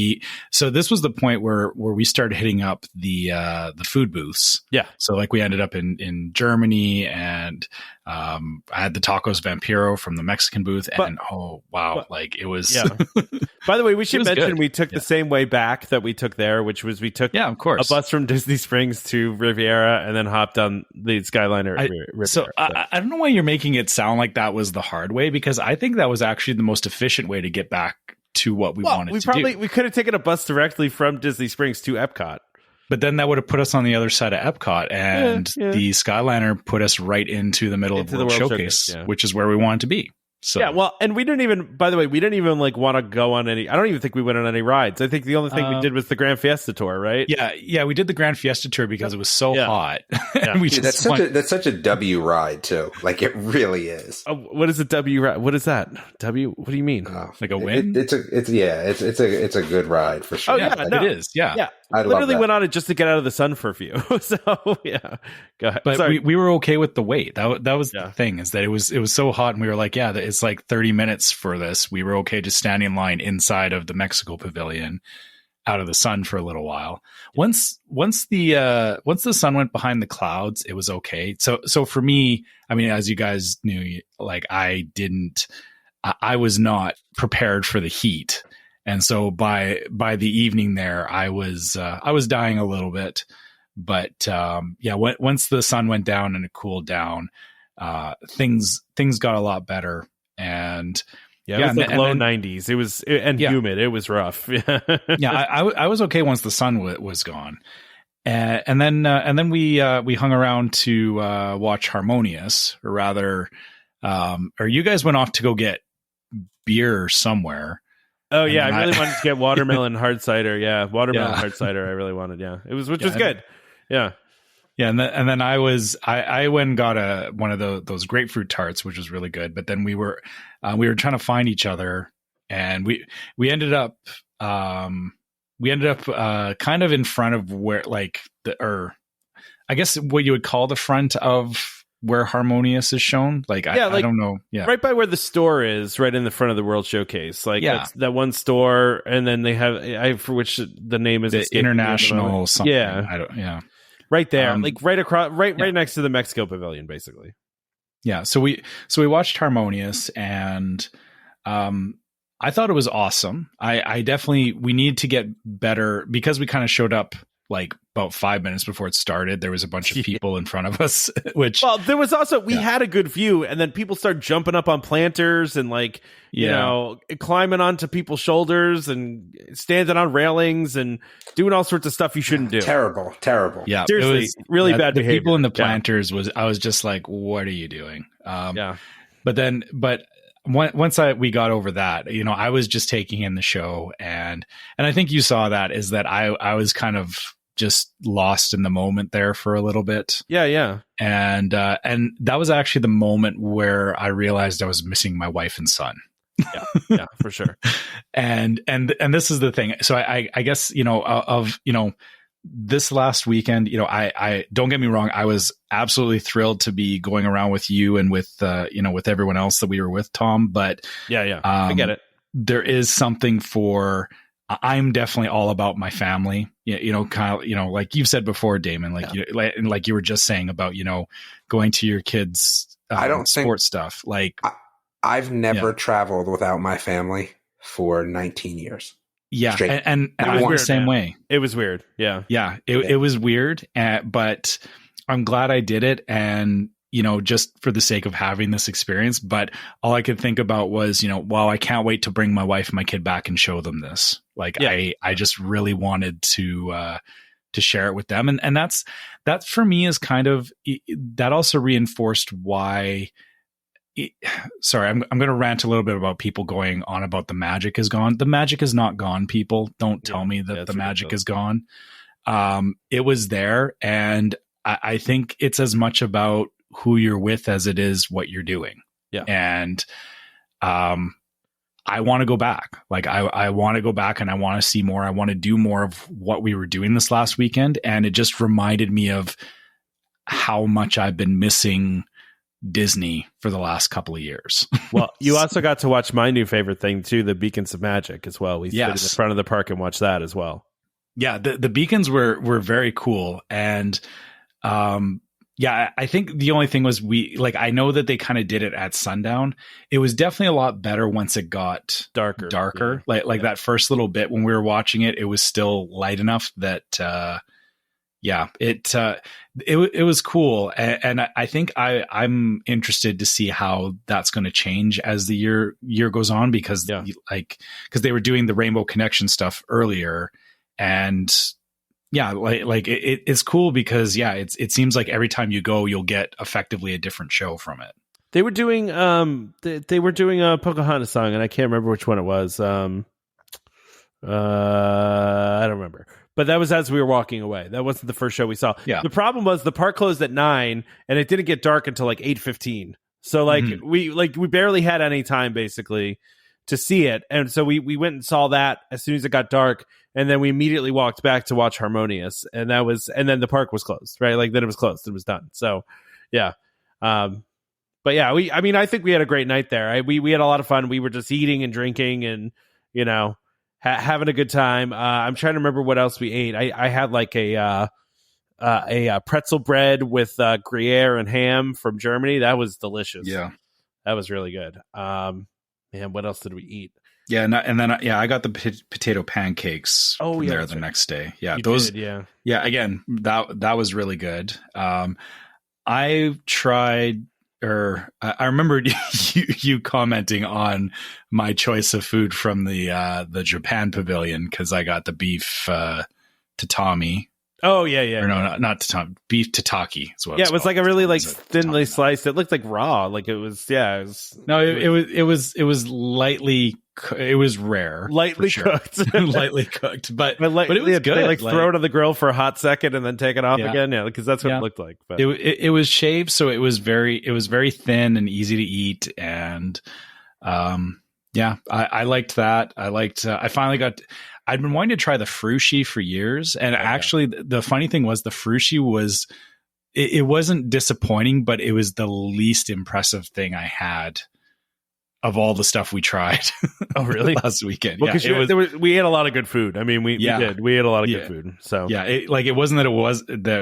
so this was the point where we started hitting up the food booths. Yeah. So like we ended up in Germany, and I had the tacos Vampiro from the Mexican booth, and it was. Yeah. By the way, we should mention we took the same way back that we took there, which was we took of course, a bus from Disney Springs to Riviera and then hopped on the Skyliner. Riviera. I don't know why you're making it sound like that was the hard way, because I think that was actually the most efficient way to get back to what we wanted to do. We could have taken a bus directly from Disney Springs to EPCOT. But then that would have put us on the other side of EPCOT, and the Skyliner put us right into the middle of the World Showcase, which is where we wanted to be. So. Yeah, well, and we didn't even, by the way, like want to go on any, I don't even think we went on any rides. I think the only thing we did was the Grand Fiesta tour, right? Yeah, we did the Grand Fiesta tour because it was so hot. Yeah. That's such a W ride too. Like it really is. What is a W ride? What is that? W? What do you mean? Like a win? It's a good ride for sure. Oh yeah, it is. Yeah. I literally went on it just to get out of the sun for a few. So yeah, go ahead. But we were okay with the wait. That was the thing, is that it was so hot, and we were like, it's like 30 minutes for this. We were okay just standing in line inside of the Mexico Pavilion, out of the sun for a little while. Once the sun went behind the clouds, it was okay. So for me, I mean, as you guys knew, like I was not prepared for the heat. And so by the evening there, I was dying a little bit, but once the sun went down and it cooled down, things got a lot better. And it was like low 90s. It was humid. It was rough. I was okay once the sun was gone, and then we hung around to watch Harmonious, or rather, or you guys went off to go get beer somewhere. Oh yeah, I really wanted to get watermelon hard cider. Yeah, hard cider. I really wanted. Yeah, which was good. Yeah, and then I went and got one of those grapefruit tarts, which was really good. But then we were trying to find each other, and we ended up kind of in front of where, like, I guess what you would call the front of where Harmonious is shown. I don't know. Yeah. Right by where the store is, right in the front of the World Showcase. That's that one store. And then they have, for which the name is the International something. Yeah. Right there. Right across, right next to the Mexico Pavilion, basically. Yeah. So we watched Harmonious, and I thought it was awesome. I definitely, we need to get better, because we kind of showed up like about 5 minutes before it started. There was a bunch of people in front of us, there was also, we had a good view, and then people start jumping up on planters and climbing onto people's shoulders and standing on railings and doing all sorts of stuff you shouldn't do. Terrible. Yeah. Seriously, it was really bad behavior. The people in the planters I was just like, what are you doing? But once we got over that, I was just taking in the show, and I think you saw that, is that I was kind of just lost in the moment there for a little bit. Yeah. And that was actually the moment where I realized I was missing my wife and son. Yeah, for sure. and this is the thing. So I guess, this last weekend, I don't get me wrong, I was absolutely thrilled to be going around with you and with everyone else that we were with, Tom. But I get it. There is something I'm definitely all about my family. Kind of, like you've said before, Damon, like you were just saying about, going to your kids' sports stuff. Like I've never traveled without my family for 19 years. Yeah. And I was the same way. It was weird. Yeah. Yeah. It was weird. But I'm glad I did it. And, just for the sake of having this experience. But all I could think about was, I can't wait to bring my wife and my kid back and show them this. I just really wanted to share it with them. And that for me is kind of, that also reinforced why sorry, I'm going to rant a little bit about people going on about the magic is gone. The magic is not gone, people. Don't tell me that the magic is gone. It was there, and I think it's as much about who you're with as it is what you're doing. Yeah. And I want to go back. Like I want to go back and I want to see more. I want to do more of what we were doing this last weekend. And it just reminded me of how much I've been missing Disney for the last couple of years. Well, you also got to watch my new favorite thing too, the Beacons of Magic as well. We stood in the front of the park and watched that as well. Yeah, the beacons were very cool. And yeah, I think the only thing was I know that they kind of did it at sundown. It was definitely a lot better once it got darker. Yeah. Like that first little bit when we were watching it, it was still light enough that it was cool. And I think I'm interested to see how that's going to change as the year goes on, because they were doing the Rainbow Connection stuff earlier, and it's cool because it seems like every time you go, you'll get effectively a different show from it. They were doing a Pocahontas song, and I can't remember which one it was. I don't remember. But that was as we were walking away. That wasn't the first show we saw. Yeah. The problem was the park closed at 9, and it didn't get dark until like 8:15. So we barely had any time basically to see it, and so we went and saw that as soon as it got dark, and then we immediately walked back to watch Harmonious, and then the park was closed, right? Like then it was closed, it was done. So yeah, but yeah, I think we had a great night there. We had a lot of fun. We were just eating and drinking, and having a good time. I'm trying to remember what else we ate. I had like a pretzel bread with Gruyere and ham from Germany. That was delicious. Yeah, that was really good. Man, what else did we eat? Yeah, and then I got the potato pancakes from there the next day. Yeah, Yeah, again, that was really good. I tried. I remember you commenting on my choice of food from the Japan pavilion, because I got the beef tatami. Oh yeah. Or no, not tatami, beef tataki. Is what it was like a really thinly sliced. It looked like raw. Like it was. Yeah, it was. No, it was lightly. It was rare, lightly cooked, lightly cooked, but it was good. They throw it on the grill for a hot second and then take it off again. Yeah, because that's what it looked like. But it was shaved, so it was very thin and easy to eat. And I liked that. I finally got. I'd been wanting to try the frushi for years, and actually, the funny thing was the frushi was. It wasn't disappointing, but it was the least impressive thing I had of all the stuff we tried. Oh, really? Last weekend. Well, we ate a lot of good food. I mean, we did. We ate a lot of good food. So yeah, it wasn't that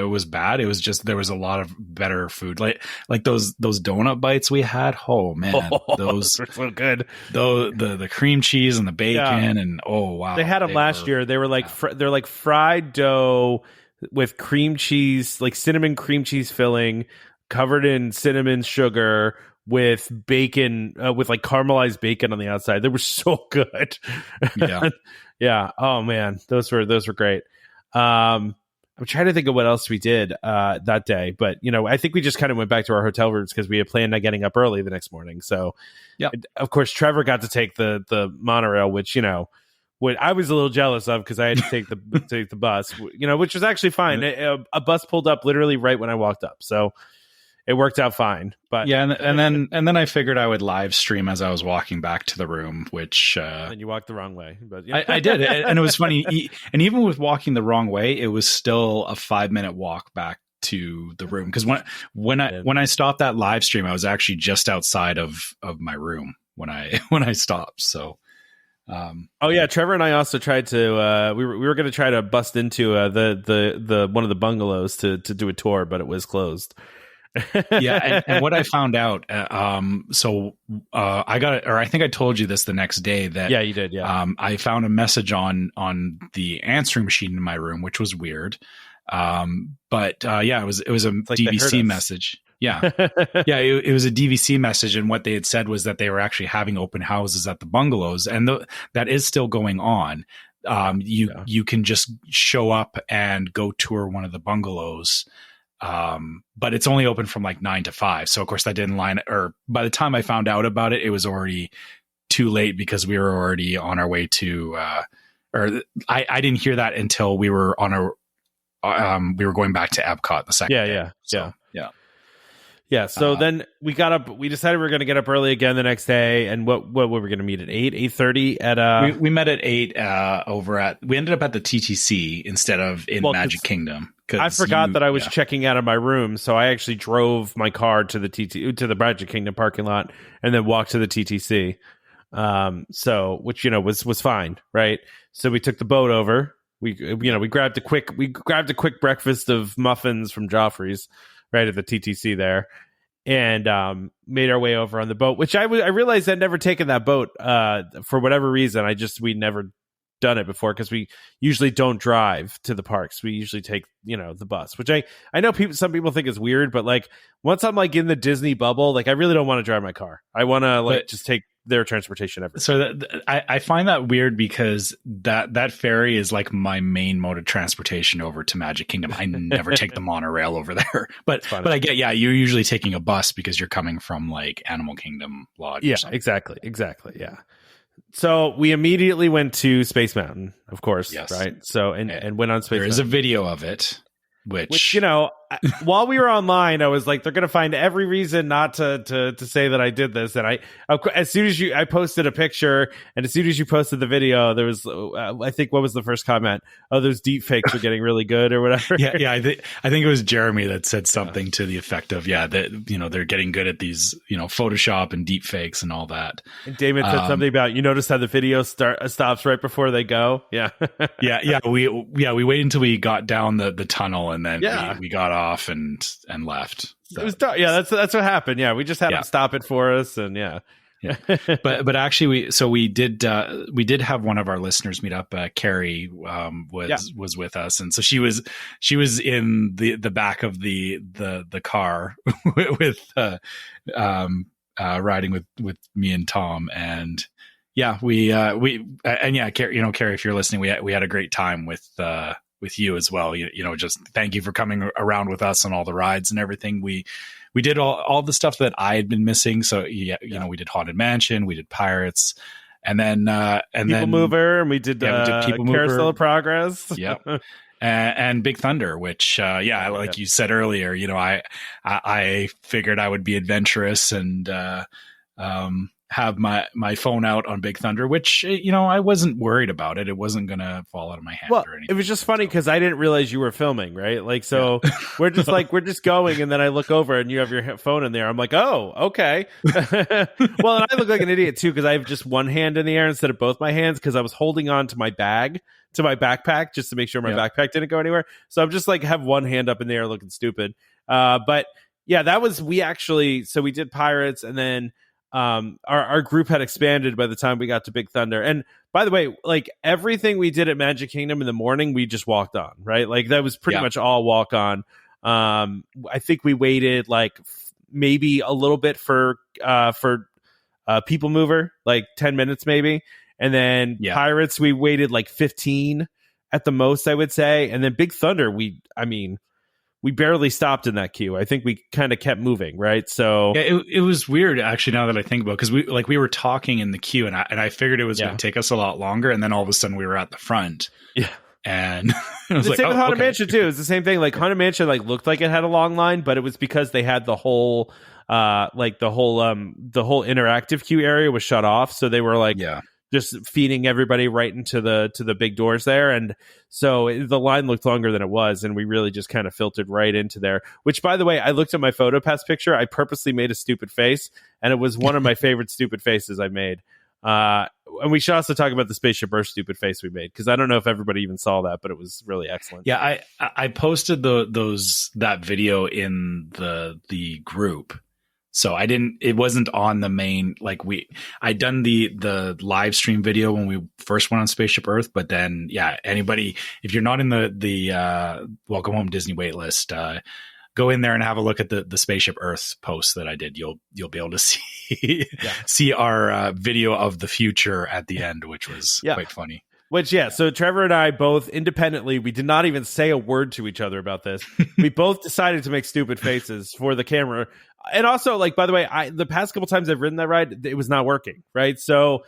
it was bad. It was just there was a lot of better food. Like those donut bites we had. Oh man, those were so good. The cream cheese and the bacon and oh wow, they had them last year. They were like they're like fried dough with cream cheese, like cinnamon cream cheese filling, covered in cinnamon sugar, with bacon, with like caramelized bacon on the outside. They were so good. Yeah. Yeah. Oh man, those were great. I'm trying to think of what else we did that day, but I think we just kind of went back to our hotel rooms because we had planned on getting up early the next morning. So yeah, of course Trevor got to take the monorail, which what I was a little jealous of because I had to take the bus, which was actually fine. A bus pulled up literally right when I walked up, so it worked out fine. But yeah, and then I figured I would live stream as I was walking back to the room, which and you walked the wrong way. But I did, and it was funny. And even with walking the wrong way, it was still a 5-minute walk back to the room, because when I stopped that live stream, I was actually just outside of my room when I stopped. So. Trevor and I also tried to we were going to try to bust into the one of the bungalows to do a tour, but it was closed. And what I found out, I got it, or I think I told you this the next day that you did. I found a message on the answering machine in my room, which was weird. It was a DVC message. Yeah. It was a DVC message. And what they had said was that they were actually having open houses at the bungalows, and that is still going on. You can just show up and go tour one of the bungalows. But it's only open from like 9 to 5. So of course I didn't or by the time I found out about it, it was already too late because we were already on our way to, I didn't hear that until we were we were going back to EPCOT the second day. Yeah. So then we got up. We decided we were going to get up early again the next day. And what were we going to meet at 8:30 at? We met at 8 we ended up at the TTC instead of in Magic Kingdom. I forgot that I was checking out of my room, so I actually drove my car to the Magic Kingdom parking lot and then walked to the TTC. So which was fine, right? So we took the boat over. We grabbed a quick breakfast of muffins from Joffrey's right at the TTC there, and made our way over on the boat. Which I realized I'd never taken that boat for whatever reason. We'd never done it before because we usually don't drive to the parks. We usually take the bus, which I know some people think is weird, but like once I'm like in the Disney bubble, like I really don't want to drive my car. I want to just take their transportation everywhere. So I find that weird because that ferry is like my main mode of transportation over to Magic Kingdom. I never take the monorail over there, but I get, you're usually taking a bus because you're coming from like Animal Kingdom Lodge. Yeah, exactly. Yeah. So we immediately went to Space Mountain, of course. Yes. Right. So, and went on Space Mountain. There is a video of it, which while we were online, I was like, they're going to find every reason not to say that I did this. And as soon as I posted a picture, and as soon as you posted the video, there was, I think, what was the first comment? Oh, those deep fakes are getting really good or whatever. Yeah. I think it was Jeremy that said something to the effect of, that, they're getting good at these, Photoshop and deep fakes and all that. And Damon said something about, you notice how the video stops right before they go. Yeah. We waited until we got down the tunnel and then we got off and left. So. It was that's what happened. Yeah, we just had them stop it for us, and but actually we did have one of our listeners meet up. Carrie was with us, and so she was in the back of the car with riding with me and Tom, and Carrie, if you're listening, we had a great time with you as well. Just thank you for coming around with us on all the rides and everything. We did all the stuff that I had been missing. So we did Haunted Mansion, we did Pirates, and then People Mover, and we did People Mover, Carousel of Progress. And Big Thunder, which you said earlier, I figured I would be adventurous and have my phone out on Big Thunder, which, I wasn't worried about it. It wasn't going to fall out of my hand or anything. It was just funny because I didn't realize you were filming, right? Like, so we're just going, and then I look over and you have your phone in there. I'm like, oh, okay. Well, and I look like an idiot too, because I have just one hand in the air instead of both my hands, because I was holding on to my backpack just to make sure my backpack didn't go anywhere. So I'm just like have one hand up in the air looking stupid. But yeah, we did Pirates, and then our group had expanded by the time we got to Big Thunder. And by the way, like everything we did at Magic Kingdom in the morning, we just walked on, right? Like that was pretty much all walk on. I think we waited like maybe a little bit for People Mover, like 10 minutes maybe. And then Pirates, we waited like 15 at the most, I would say. And then Big Thunder, we barely stopped in that queue. I think we kind of kept moving, right? So it was weird, actually, now that I think about it, because we were talking in the queue, and I figured it was going to take us a lot longer, and then all of a sudden we were at the front. Yeah, and it was the same with Haunted Mansion too. It's the same thing. Like Haunted Mansion, like looked like it had a long line, but it was because they had the whole interactive queue area was shut off, so they were like just feeding everybody right into the big doors there. And so the line looked longer than it was, and we really just kind of filtered right into there, which, by the way, I looked at my PhotoPass picture. I purposely made a stupid face, and it was one of my favorite stupid faces I made. And we should also talk about the Spaceship Earth stupid face we made, because I don't know if everybody even saw that, but it was really excellent. Yeah, I posted that video in the group. So it wasn't on the main, I'd done the live stream video when we first went on Spaceship Earth, but then, anybody, if you're not in the Welcome Home Disney waitlist, go in there and have a look at the Spaceship Earth post that I did. You'll be able to see our video of the future at the end, which was quite funny. Which, yeah, so Trevor and I both independently, we did not even say a word to each other about this. We both decided to make stupid faces for the camera. And also, like, by the way, the past couple times I've ridden that ride, it was not working, right? So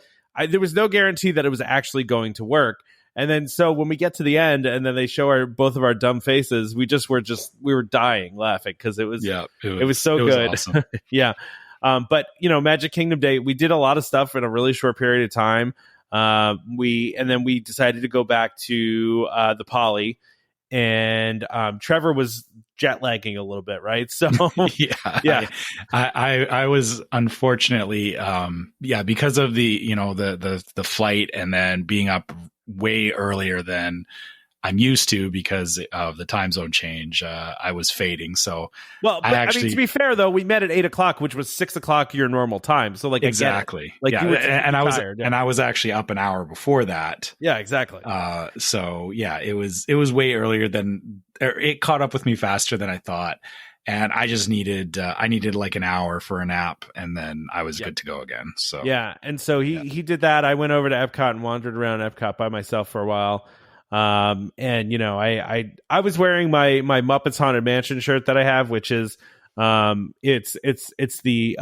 there was no guarantee that it was actually going to work. And then so when we get to the end and then they show both of our dumb faces, we were dying laughing because it was so good. Awesome. Yeah. But Magic Kingdom Day, we did a lot of stuff in a really short period of time. We decided to go back to the Poly, and Trevor was jet lagging a little bit, right? So yeah. I was unfortunately because of the flight and then being up way earlier than I'm used to because of the time zone change. I was fading. So, well, I mean, to be fair though, we met at 8:00, which was 6:00 your normal time. So, like, exactly, you were and I was tired, and I was actually up an hour before that. Yeah, exactly. So yeah, it was way earlier than it caught up with me faster than I thought, and I just needed like an hour for a nap, and then I was good to go again. So yeah, and so he did that. I went over to Epcot and wandered around Epcot by myself for a while. And I was wearing my Muppets Haunted Mansion shirt that I have, which is it's the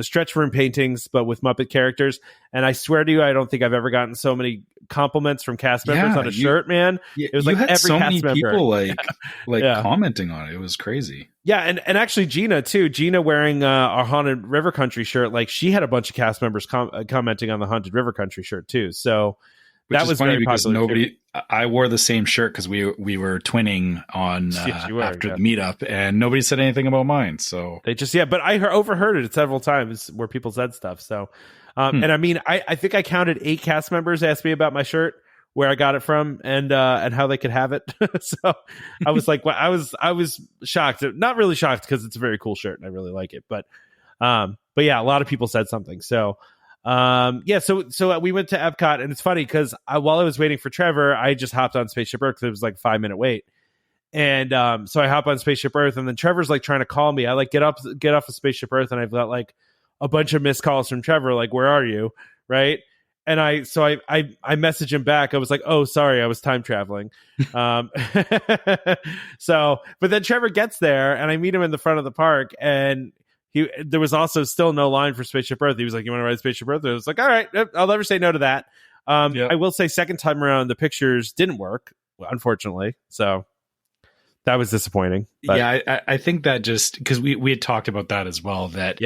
stretch room paintings but with Muppet characters, and I swear to you, I don't think I've ever gotten so many compliments from cast members on a shirt, man. It was like every so cast many member people commenting on it. It was crazy. Yeah, and actually Gina too. Gina wearing our Haunted River Country shirt, like she had a bunch of cast members commenting on the Haunted River Country shirt too. So that was funny because I wore the same shirt because we were twinning on after the meetup, and nobody said anything about mine. So they just but I overheard it several times where people said stuff. So, and I mean, I think I counted 8 cast members asked me about my shirt, where I got it from, and how they could have it. So I was like, well, I was shocked, not really shocked because it's a very cool shirt and I really like it, but yeah, a lot of people said something. So. So we went to Epcot, and it's funny because while I was waiting for Trevor, I just hopped on Spaceship Earth because it was like a 5-minute wait. And so I hop on Spaceship Earth, and then Trevor's like trying to call me. I like get off of Spaceship Earth, and I've got like a bunch of missed calls from Trevor, like, where are you? Right. And I message him back. I was like, oh, sorry, I was time traveling. But then Trevor gets there, and I meet him in the front of the park, and there was also still no line for Spaceship Earth. He was like, you want to ride Spaceship Earth? I was like, all right, I'll never say no to that. I will say second time around, the pictures didn't work, unfortunately. So that was disappointing. But, yeah, I think that just because we had talked about that as well, that,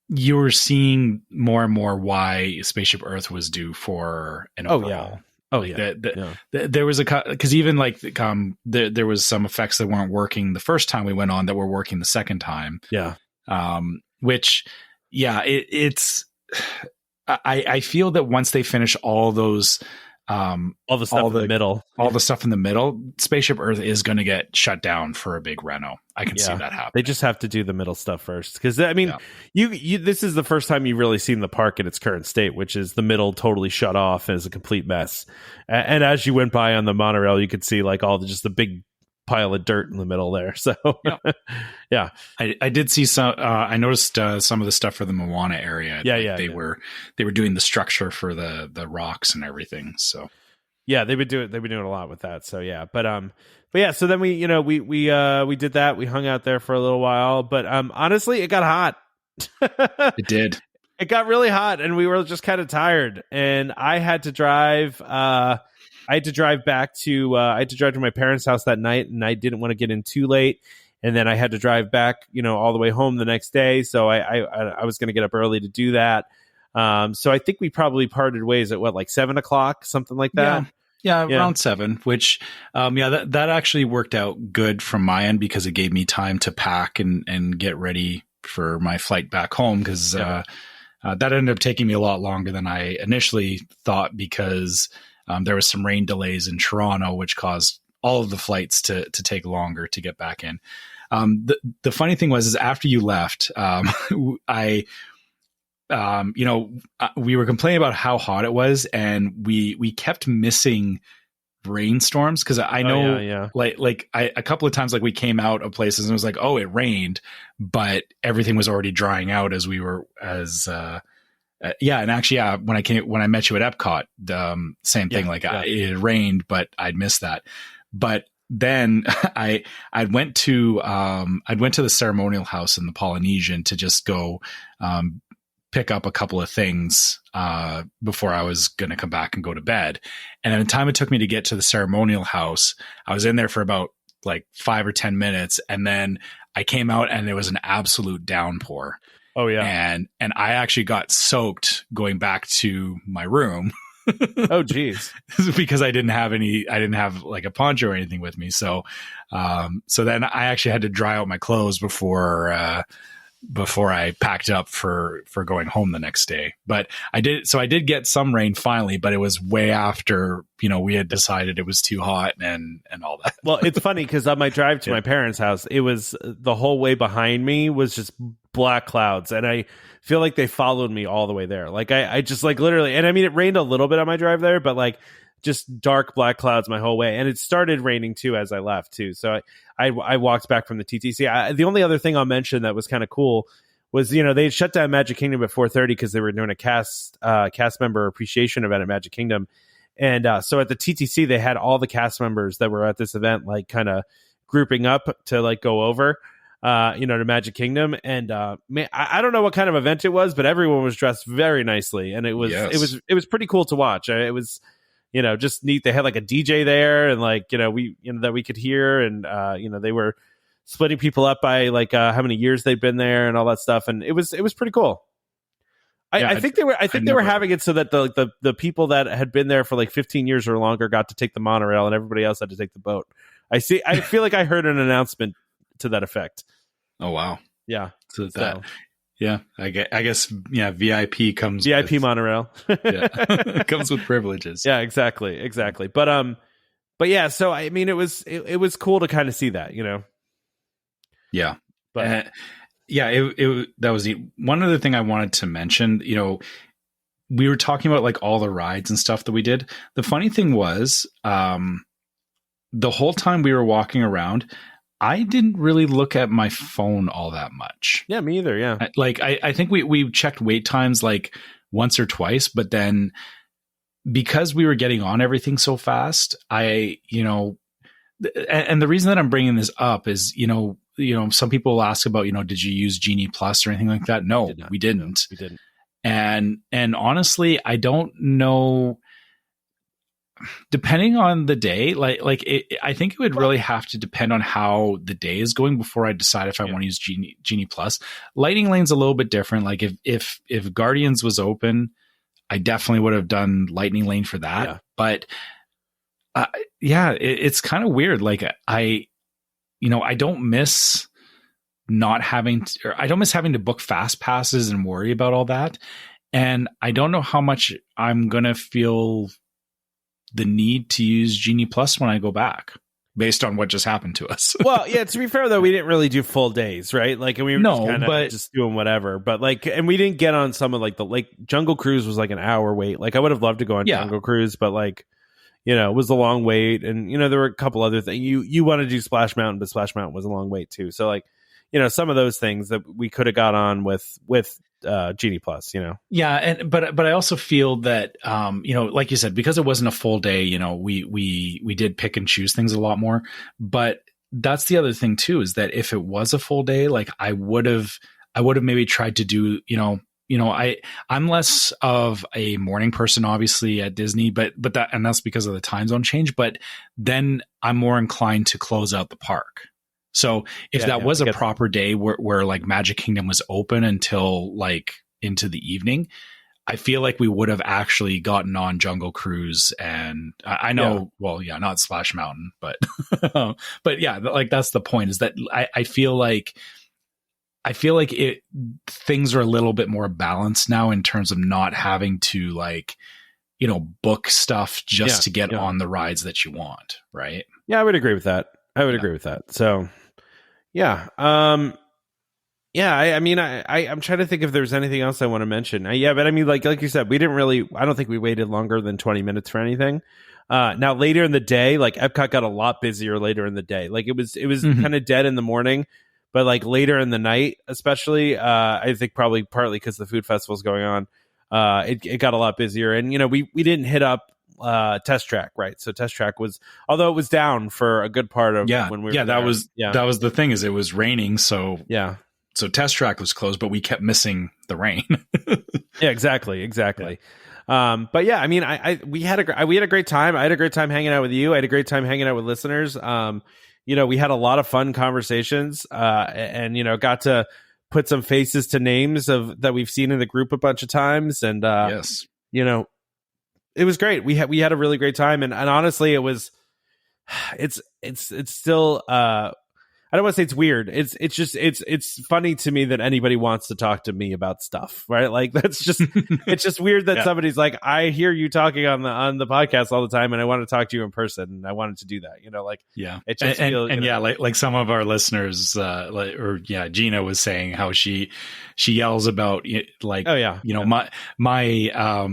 you were seeing more and more why Spaceship Earth was due for an overhaul. There was because even like there was some effects that weren't working the first time we went on that were working the second time. Yeah. I feel that once they finish all those all the stuff in the middle, all the stuff in the middle, Spaceship Earth is going to get shut down for a big reno. I can see that happen. They just have to do the middle stuff first, because I mean, you this is the first time you've really seen the park in its current state, which is the middle totally shut off and is a complete mess. And as you went by on the monorail, you could see like just the big pile of dirt in the middle there. So yeah. I did see some. I noticed some of the stuff for the Moana area. They were doing the structure for the rocks and everything. So yeah, they've been doing a lot with that. So yeah, but yeah. So then we did that. We hung out there for a little while, but honestly, it got hot. It did. It got really hot, and we were just kind of tired. And I had to drive. I had to drive to my parents' house that night, and I didn't want to get in too late. And then I had to drive back, all the way home the next day. So I was going to get up early to do that. So I think we probably parted ways at like 7:00, something like that. Yeah, around 7, which, that actually worked out good from my end because it gave me time to pack and get ready for my flight back home. Because that ended up taking me a lot longer than I initially thought because there was some rain delays in Toronto, which caused all of the flights to take longer to get back in. The funny thing was after you left, we were complaining about how hot it was, and we kept missing rainstorms because I know a couple of times like we came out of places and it was like, oh, it rained, but everything was already drying out as we were Yeah, and actually, when I met you at EPCOT, same thing. It rained, but I'd missed that. But then I went to the ceremonial house in the Polynesian to just go pick up a couple of things before I was going to come back and go to bed. And at the time it took me to get to the ceremonial house, I was in there for about like 5 or 10 minutes, and then I came out and there was an absolute downpour. Oh yeah. And I actually got soaked going back to my room. Oh geez. Because I didn't have like a poncho or anything with me. So then I actually had to dry out my clothes before I packed up for going home the next day. But I did get some rain finally, but it was way after, we had decided it was too hot and all that. Well, it's funny because on my drive to my parents' house, it was the whole way behind me was just black clouds, and I feel like they followed me all the way there. Like I just like literally, and I mean, it rained a little bit on my drive there, but like just dark black clouds my whole way. And it started raining too as I left too. So I walked back from the TTC. The only other thing I'll mention that was kind of cool was, they had shut down Magic Kingdom at 4:30 because they were doing a cast member appreciation event at Magic Kingdom. And so at the TTC, they had all the cast members that were at this event, like kind of grouping up to like go over, to Magic Kingdom. And man, I don't know what kind of event it was, but everyone was dressed very nicely. And it was pretty cool to watch. It was, just neat. They had like a DJ there, and like, that we could hear, and they were splitting people up by like how many years they've been there and all that stuff. And it was pretty cool. I think they were having it so that the people that had been there for like 15 years or longer got to take the monorail, and everybody else had to take the boat. I feel like I heard an announcement to that effect. Oh wow. Yeah. So yeah, I guess VIP comes VIP with, monorail. Yeah. Comes with privileges. Yeah, exactly. But yeah, so I mean, it was cool to kind of see that, Yeah. But that was the one other thing I wanted to mention. We were talking about like all the rides and stuff that we did. The funny thing was, the whole time we were walking around, I didn't really look at my phone all that much. Yeah, me either. Yeah. I think we checked wait times like once or twice, but then because we were getting on everything so fast, and the reason that I'm bringing this up is, some people ask about, did you use Genie Plus or anything like that? No, we didn't. No, we didn't. And honestly, I don't know. Depending on the day, I think it would really have to depend on how the day is going before I decide if I want to use Genie Plus. Lightning Lane's a little bit different. Like if Guardians was open, I definitely would have done Lightning Lane for that. Yeah. But it's kind of weird. Like I don't miss having to book fast passes and worry about all that. And I don't know how much I'm going to feel the need to use Genie Plus when I go back, based on what just happened to us. Well, yeah, to be fair though, we didn't really do full days, right? Like, and we were just doing whatever, but like, and we didn't get on some of like Jungle Cruise was like an hour wait. Like I would have loved to go on Jungle Cruise, but like, it was a long wait, and there were a couple other things. You wanted to do Splash Mountain, but Splash Mountain was a long wait too. So like, some of those things that we could have got on with Genie Plus, Yeah, but I also feel that like you said, because it wasn't a full day, we did pick and choose things a lot more. But that's the other thing too, is that if it was a full day, like I would have maybe tried to do, I'm less of a morning person, obviously, at Disney, but that's because of the time zone change. But then I'm more inclined to close out the park. So if that was a proper day where like Magic Kingdom was open until like into the evening, I feel like we would have actually gotten on Jungle Cruise, and I know, not Splash Mountain, but but yeah, like that's the point, is that I feel like things are a little bit more balanced now in terms of not having to like, book stuff just to get on the rides that you want. Right. Yeah, I would agree with that. So yeah. I mean, I'm trying to think if there's anything else I want to mention. But I mean, like you said, we didn't really, I don't think we waited longer than 20 minutes for anything. Now later in the day, like Epcot got a lot busier later in the day. Like it was kind of dead in the morning, but like later in the night, especially, I think probably partly because the food festival is going on. it got a lot busier. And, we didn't hit up Test Track, right? So Test Track was, although it was down for a good part of when we were that was the thing, is it was raining. So Test Track was closed, but we kept missing the rain. Yeah, exactly. But yeah, I mean, we had a great time. I had a great time hanging out with you. I had a great time hanging out with listeners. We had a lot of fun conversations, and got to put some faces to names that we've seen in the group a bunch of times. And yes, it was great. We had a really great time, and honestly, it's still. I don't want to say it's weird. It's funny to me that anybody wants to talk to me about stuff, right? Like that's just it's just weird that somebody's like, I hear you talking on the podcast all the time, and I want to talk to you in person, and I wanted to do that. It just feels, like some of our listeners, Gina was saying how she yells about my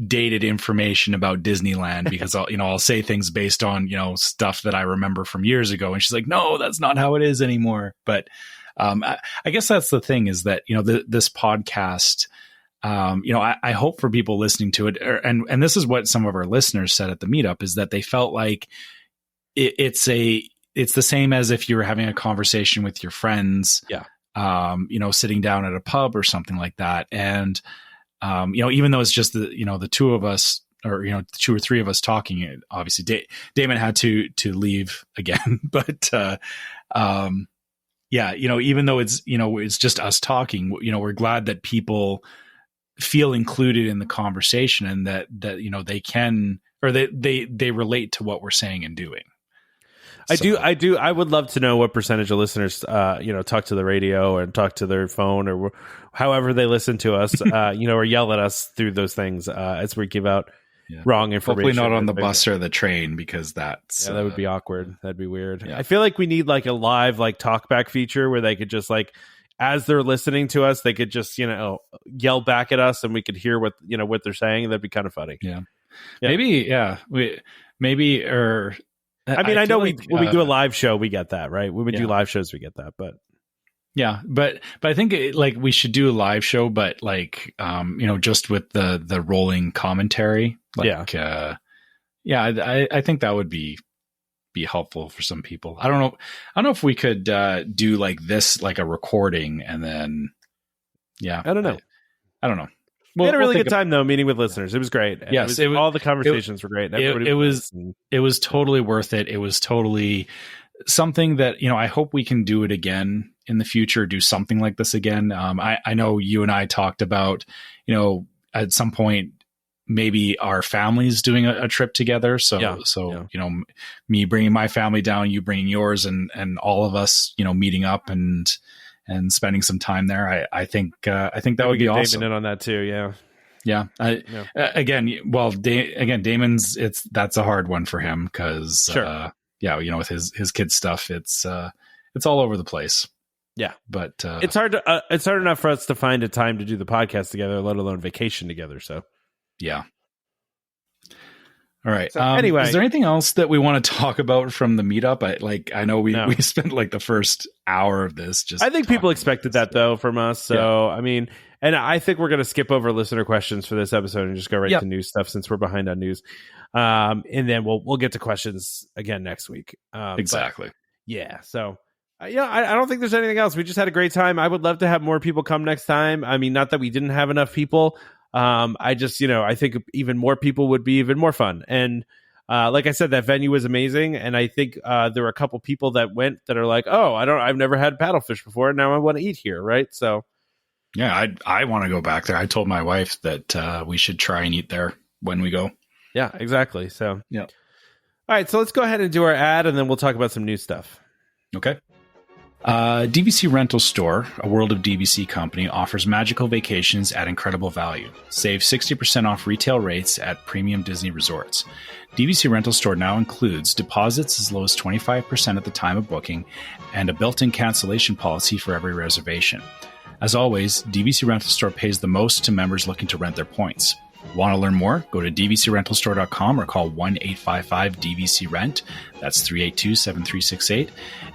dated information about Disneyland because I'll say things based on stuff that I remember from years ago, and she's like, no, that's not how it is anymore. But I guess that's the thing, is that this podcast, I hope for people listening to it, and this is what some of our listeners said at the meetup, is that they felt like it's the same as if you were having a conversation with your friends, sitting down at a pub or something like that. And even though it's just the two of us, or two or three of us talking, obviously Damon had to leave again, but even though it's just us talking, we're glad that people feel included in the conversation, and that they can, or they relate to what we're saying and doing. I do. I would love to know what percentage of listeners, talk to the radio and talk to their phone or however they listen to us, or yell at us through those things as we give out wrong information. Hopefully not on the bus or the train, because that would be awkward. That'd be weird. Yeah. I feel like we need like a live talkback feature where they could just as they're listening to us, they could just yell back at us, and we could hear what they're saying. That'd be kind of funny. Yeah. Maybe. I mean, I know when we do a live show, we get that, right? When we do live shows, we get that, but but I think we should do a live show, but just with the rolling commentary, I think that would be helpful for some people. I don't know if we could do this, like a recording, and then I don't know. I don't know. We had a really good time though, meeting with listeners. It was great. Yes, all the conversations were great. It was totally worth it. It was totally something that I hope we can do it again in the future. Do something like this again. I know you and I talked about at some point maybe our families doing a trip together. So me bringing my family down, you bringing yours, and all of us meeting up and spending some time there. I think that would be awesome. Damon in on that too. Damon's, that's a hard one for him, because with his kids stuff, it's all over the place. Yeah, but it's hard enough for us to find a time to do the podcast together, let alone vacation together. So yeah. All right. So anyway, is there anything else that we want to talk about from the meetup? I know we spent the first hour of this just. I think people expected that though from us. So I mean, and I think we're going to skip over listener questions for this episode and just go right to news stuff, since we're behind on news. And then we'll get to questions again next week. Exactly. So. I don't think there's anything else. We just had a great time. I would love to have more people come next time. I mean, not that we didn't have enough people. I just, I think even more people would be even more fun. And like I said, that venue was amazing. And I think there were a couple people that went that are like, oh, I've never had paddlefish before, and now I want to eat here. Right. So. Yeah, I want to go back there. I told my wife that we should try and eat there when we go. Yeah, exactly. So. Yeah. All right. So let's go ahead and do our ad, and then we'll talk about some new stuff. Okay. DVC Rental Store, a World of DVC company, offers magical vacations at incredible value. Save 60% off retail rates at premium Disney resorts. DVC Rental Store now includes deposits as low as 25% at the time of booking and a built-in cancellation policy for every reservation. As always, DVC Rental Store pays the most to members looking to rent their points. Want to learn more? Go to dvcrentalstore.com or call 1-855-DVC-RENT. That's 382-7368.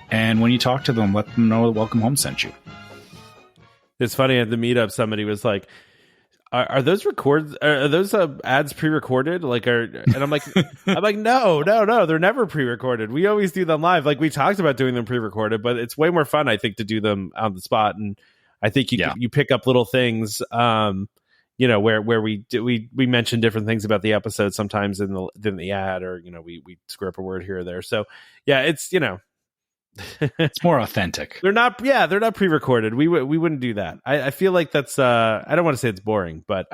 And when you talk to them, let them know that Welcome Home sent you. It's funny, at the meetup, somebody was like, are those are those ads pre-recorded? And I'm like, no, they're never pre-recorded. We always do them live. Like we talked about doing them pre-recorded, but it's way more fun, I think, to do them on the spot. And I think you pick up little things, where we mention different things about the episode sometimes in the ad, or we screw up a word here or there. So yeah, it's it's more authentic. They're not pre-recorded. We wouldn't do that. I feel like that's I don't want to say it's boring, but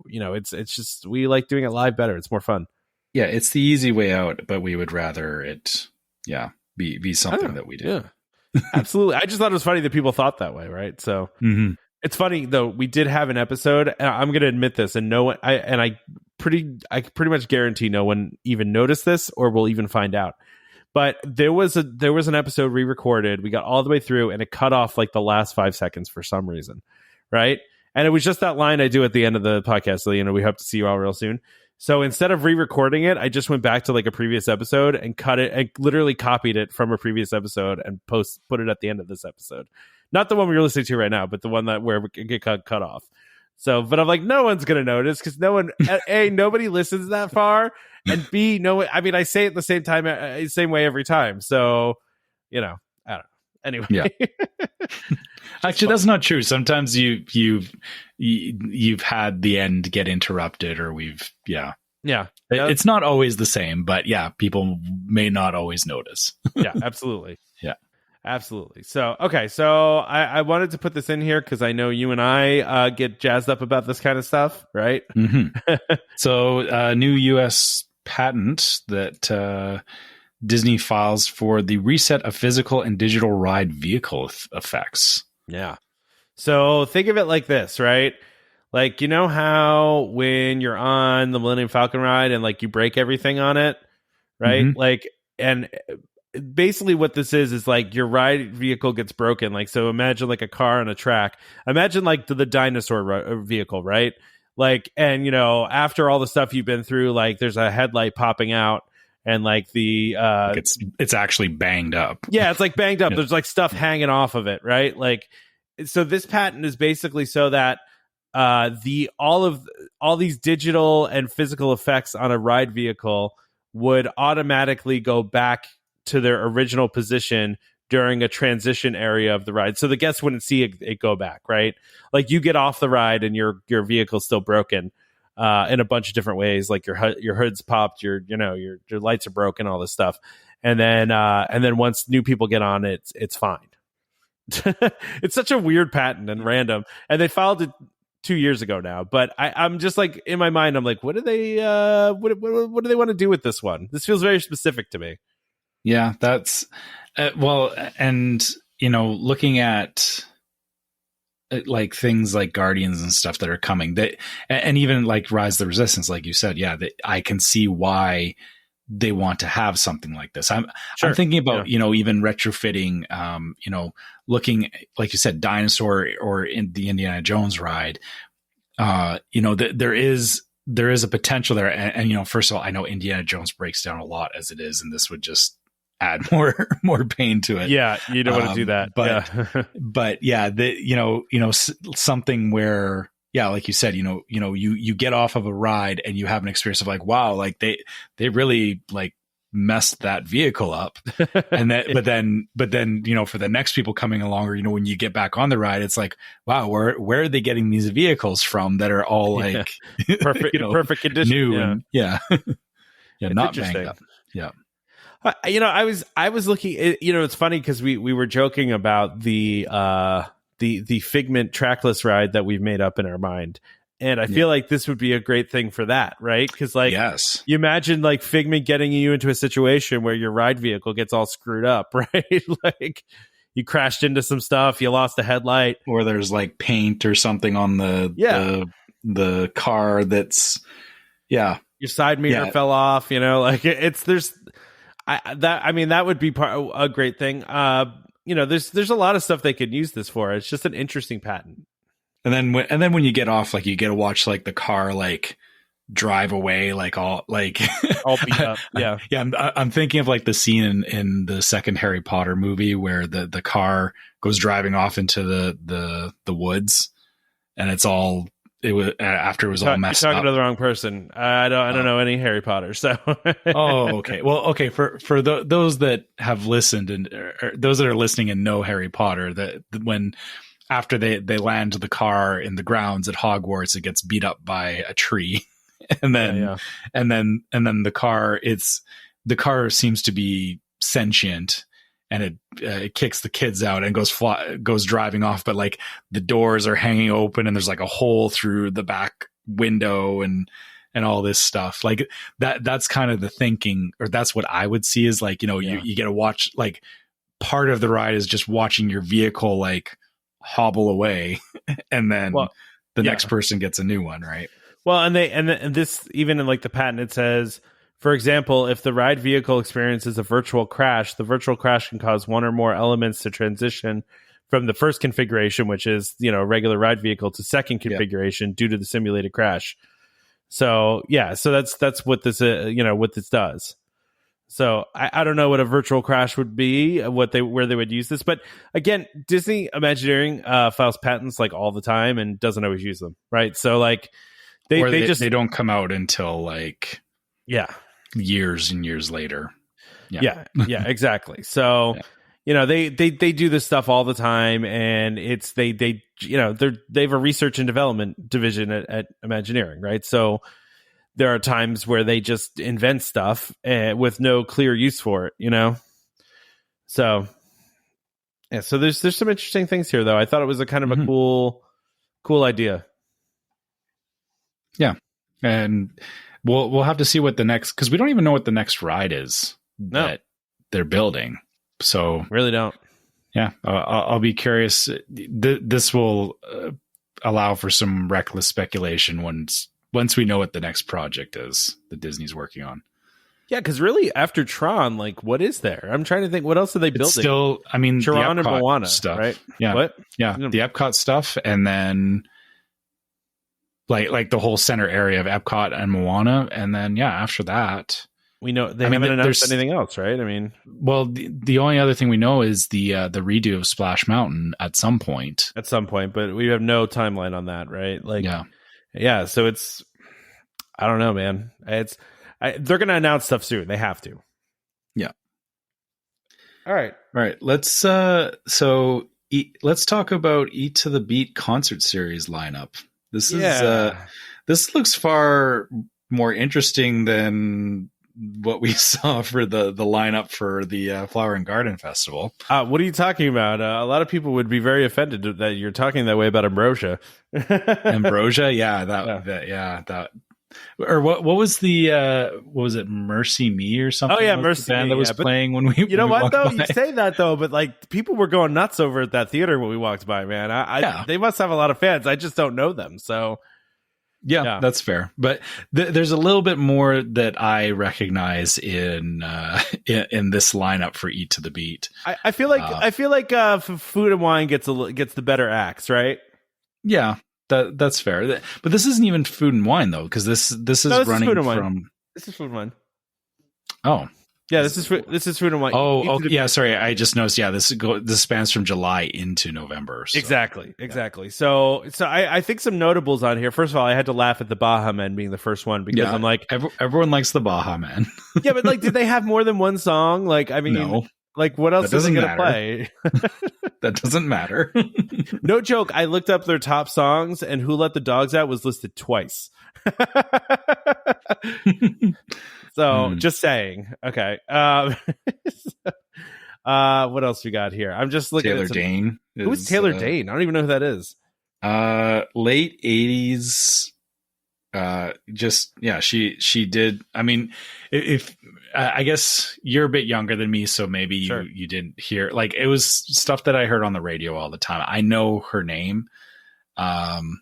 it's just we like doing it live better. It's more fun. Yeah, it's the easy way out, but we would rather it be something that we do. Yeah. Absolutely. I just thought it was funny that people thought that way, right? So It's funny though. We did have an episode. And I'm going to admit this, and no one. I pretty much guarantee no one even noticed this or will even find out. But there was an episode re-recorded. We got all the way through, and it cut off like the last 5 seconds for some reason, right? And it was just that line I do at the end of the podcast. So we hope to see you all real soon. So instead of re-recording it, I just went back to like a previous episode and cut it. I literally copied it from a previous episode and put it at the end of this episode. Not the one we're listening to right now, but the one where we get cut off. So, but I'm like, no one's going to notice because no one, A, nobody listens that far. And B, no, I mean, I say it the same way every time. So, I don't know. Anyway. Yeah. Actually, that's not true. Sometimes you've had the end get interrupted, or Yeah. It's not always the same, but yeah, people may not always notice. Yeah, absolutely. Yeah. Absolutely. So, okay. So I wanted to put this in here because I know you and I get jazzed up about this kind of stuff, right? Mm-hmm. So new U.S. patent that Disney files for the reset of physical and digital ride vehicle effects. Yeah. So think of it like this, right? Like, how when you're on the Millennium Falcon ride and like you break everything on it, right? Mm-hmm. Like, and basically what this is like your ride vehicle gets broken. Like, so imagine like a car on a track. Imagine like the dinosaur vehicle, right? Like, and after all the stuff you've been through, like there's a headlight popping out and like the it's actually banged up. Yeah, it's like banged up. Yeah. There's like stuff hanging off of it, right? Like, so this patent is basically so that all these digital and physical effects on a ride vehicle would automatically go back to their original position during a transition area of the ride. So the guests wouldn't see it go back, right? Like you get off the ride and your vehicle's still broken in a bunch of different ways. Like your hood's popped, your lights are broken, all this stuff. And then once new people get on it, it's fine. It's such a weird patent and random. And they filed it 2 years ago now, but I'm just like in my mind, I'm like, what do they what do they want to do with this one? This feels very specific to me. Yeah, that's well, and looking at like things like Guardians and stuff that are coming, and even like Rise of the Resistance, like you said, I can see why they want to have something like this. I'm thinking about even retrofitting, looking like you said, dinosaur or in the Indiana Jones ride. There is a potential there, and first of all, I know Indiana Jones breaks down a lot as it is, and this would just add more pain to it. Yeah, you don't want to do that. But something where, like you said, you get off of a ride and you have an experience of like, wow, like they really like messed that vehicle up. And that, but then, for the next people coming along, or, when you get back on the ride, it's like, wow, where are they getting these vehicles from that are all like perfect condition, new? Yeah. And not banged up. Yeah. I was looking, it's funny because we were joking about the Figment trackless ride that we've made up in our mind. And I feel like this would be a great thing for that, right? Because like, yes, you imagine like Figment getting you into a situation where your ride vehicle gets all screwed up, right? Like you crashed into some stuff, you lost a headlight, or there's like paint or something on the car that's your side mirror fell off, like that would be a great thing. There's a lot of stuff they could use this for. It's just an interesting patent. And then when you get off, like you get to watch like the car like drive away, like all beat up. Yeah. I'm thinking of like the scene in the second Harry Potter movie where the car goes driving off into the woods, and it's all it was after it was all messed you're up. talking to the wrong person. I don't know any Harry Potter, so. Oh, okay. Well, okay. For those that have listened and or those that are listening and know Harry Potter, that when after they land the car in the grounds at Hogwarts, it gets beat up by a tree, and then the car seems to be sentient. And it kicks the kids out and goes driving off, but like the doors are hanging open and there's like a hole through the back window and all this stuff. Like that's kind of the thinking, or that's what I would see is like, you get to watch, like part of the ride is just watching your vehicle like hobble away and then the next person gets a new one, right? Well, and this, even in like the patent, it says, for example, if the ride vehicle experiences a virtual crash, the virtual crash can cause one or more elements to transition from the first configuration, which is, a regular ride vehicle, to second configuration due to the simulated crash. So, so that's what this, what this does. So I don't know what a virtual crash would be, where they would use this. But again, Disney Imagineering files patents like all the time and doesn't always use them, right? So like they don't come out until like years and years later. Yeah, exactly. So, they do this stuff all the time, and it's they have a research and development division at Imagineering, right? So there are times where they just invent stuff with no clear use for it, So so there's some interesting things here, though. I thought it was a kind of a cool idea. Yeah, and we'll have to see what the next, because we don't even know what the next ride is that they're building. So really don't. Yeah, I'll be curious. This will allow for some reckless speculation once we know what the next project is that Disney's working on. Yeah, because really, after Tron, like, what is there? I'm trying to think. What else are they building? Still, I mean, Tron and Moana stuff, right? Yeah, what? Yeah, the Epcot stuff, and then like the whole center area of Epcot and Moana, and then after that, we know they haven't announced anything else, right? I mean, well, the only other thing we know is the redo of Splash Mountain at some point. But we have no timeline on that, right? Like, yeah. So it's, I don't know, man. They're going to announce stuff soon. They have to. Yeah. All right. Let's let's talk about Eat to the Beat concert series lineup. This is this looks far more interesting than what we saw for the lineup for the Flower and Garden Festival. What are you talking about? A lot of people would be very offended that you're talking that way about Ambrosia. Ambrosia, that. Or what was the what was it, Mercy Me or something? Oh yeah, Mercy band Me, that was playing when we. You know what though? You say that though, but like people were going nuts over at that theater when we walked by. Man, they must have a lot of fans. I just don't know them, so. Yeah, that's fair. But there's a little bit more that I recognize in this lineup for Eat to the Beat. I feel like Food and Wine gets the better acts, right? Yeah. That's fair, but this isn't even Food and Wine though, because this is running from. This is Food and Wine. Oh, yeah, this is Food and Wine. Oh, yeah. Sorry, I just noticed. Yeah, this spans from July into November. So. Exactly. So I think some notables on here. First of all, I had to laugh at the Baha Men being the first one because I'm like, everyone likes the Baha Men. Yeah, but like, did they have more than one song? Like, I mean, no. Like, what else is they going to play? That doesn't matter. No joke. I looked up their top songs, and Who Let the Dogs Out was listed twice. So, just saying. Okay. What else we got here? I'm just looking Taylor at Dane. Who's Taylor Dane? I don't even know who that is. Late 80s. She did. I mean, if I guess you're a bit younger than me, so maybe you didn't hear, like, it was stuff that I heard on the radio all the time. I know her name. And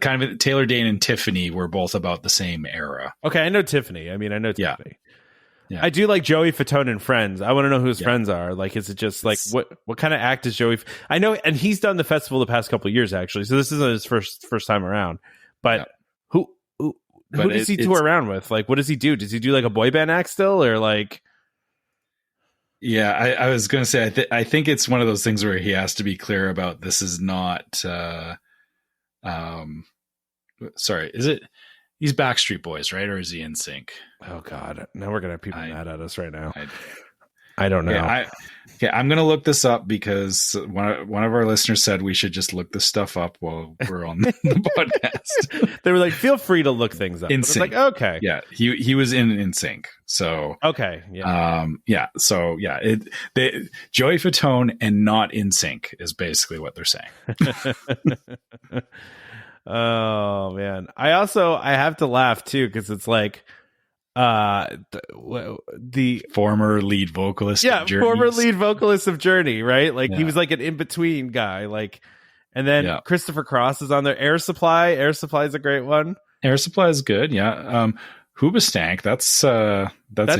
kind of Taylor Dane and Tiffany were both about the same era. Okay. I know Tiffany. I know Tiffany. Yeah. I do like Joey Fatone and Friends. I want to know who his friends are. Like, is it just like what kind of act is Joey? I know, and he's done the festival the past couple of years actually. So this isn't his first time around. But who does he tour around with? Like, what does he do? Does he do like a boy band act still, or like? Yeah, I was going to say I think it's one of those things where he has to be clear about this is not Sorry, is it? He's Backstreet Boys, right? Or is he NSYNC? Oh God! Now we're gonna have people mad at us right now. I don't know. I'm going to look this up because one of our listeners said we should just look this stuff up while we're on the podcast. They were like, "Feel free to look things up." It's like, okay, yeah, he was in NSYNC, so okay, yeah, so yeah, Joey Fatone and not NSYNC is basically what they're saying. Oh man, I have to laugh too because it's like. The former lead vocalist of Journey, right? Like he was like an in-between guy, like, and then Christopher Cross is on there. Air Supply is a great one. Air Supply is good. Hoobastank, that's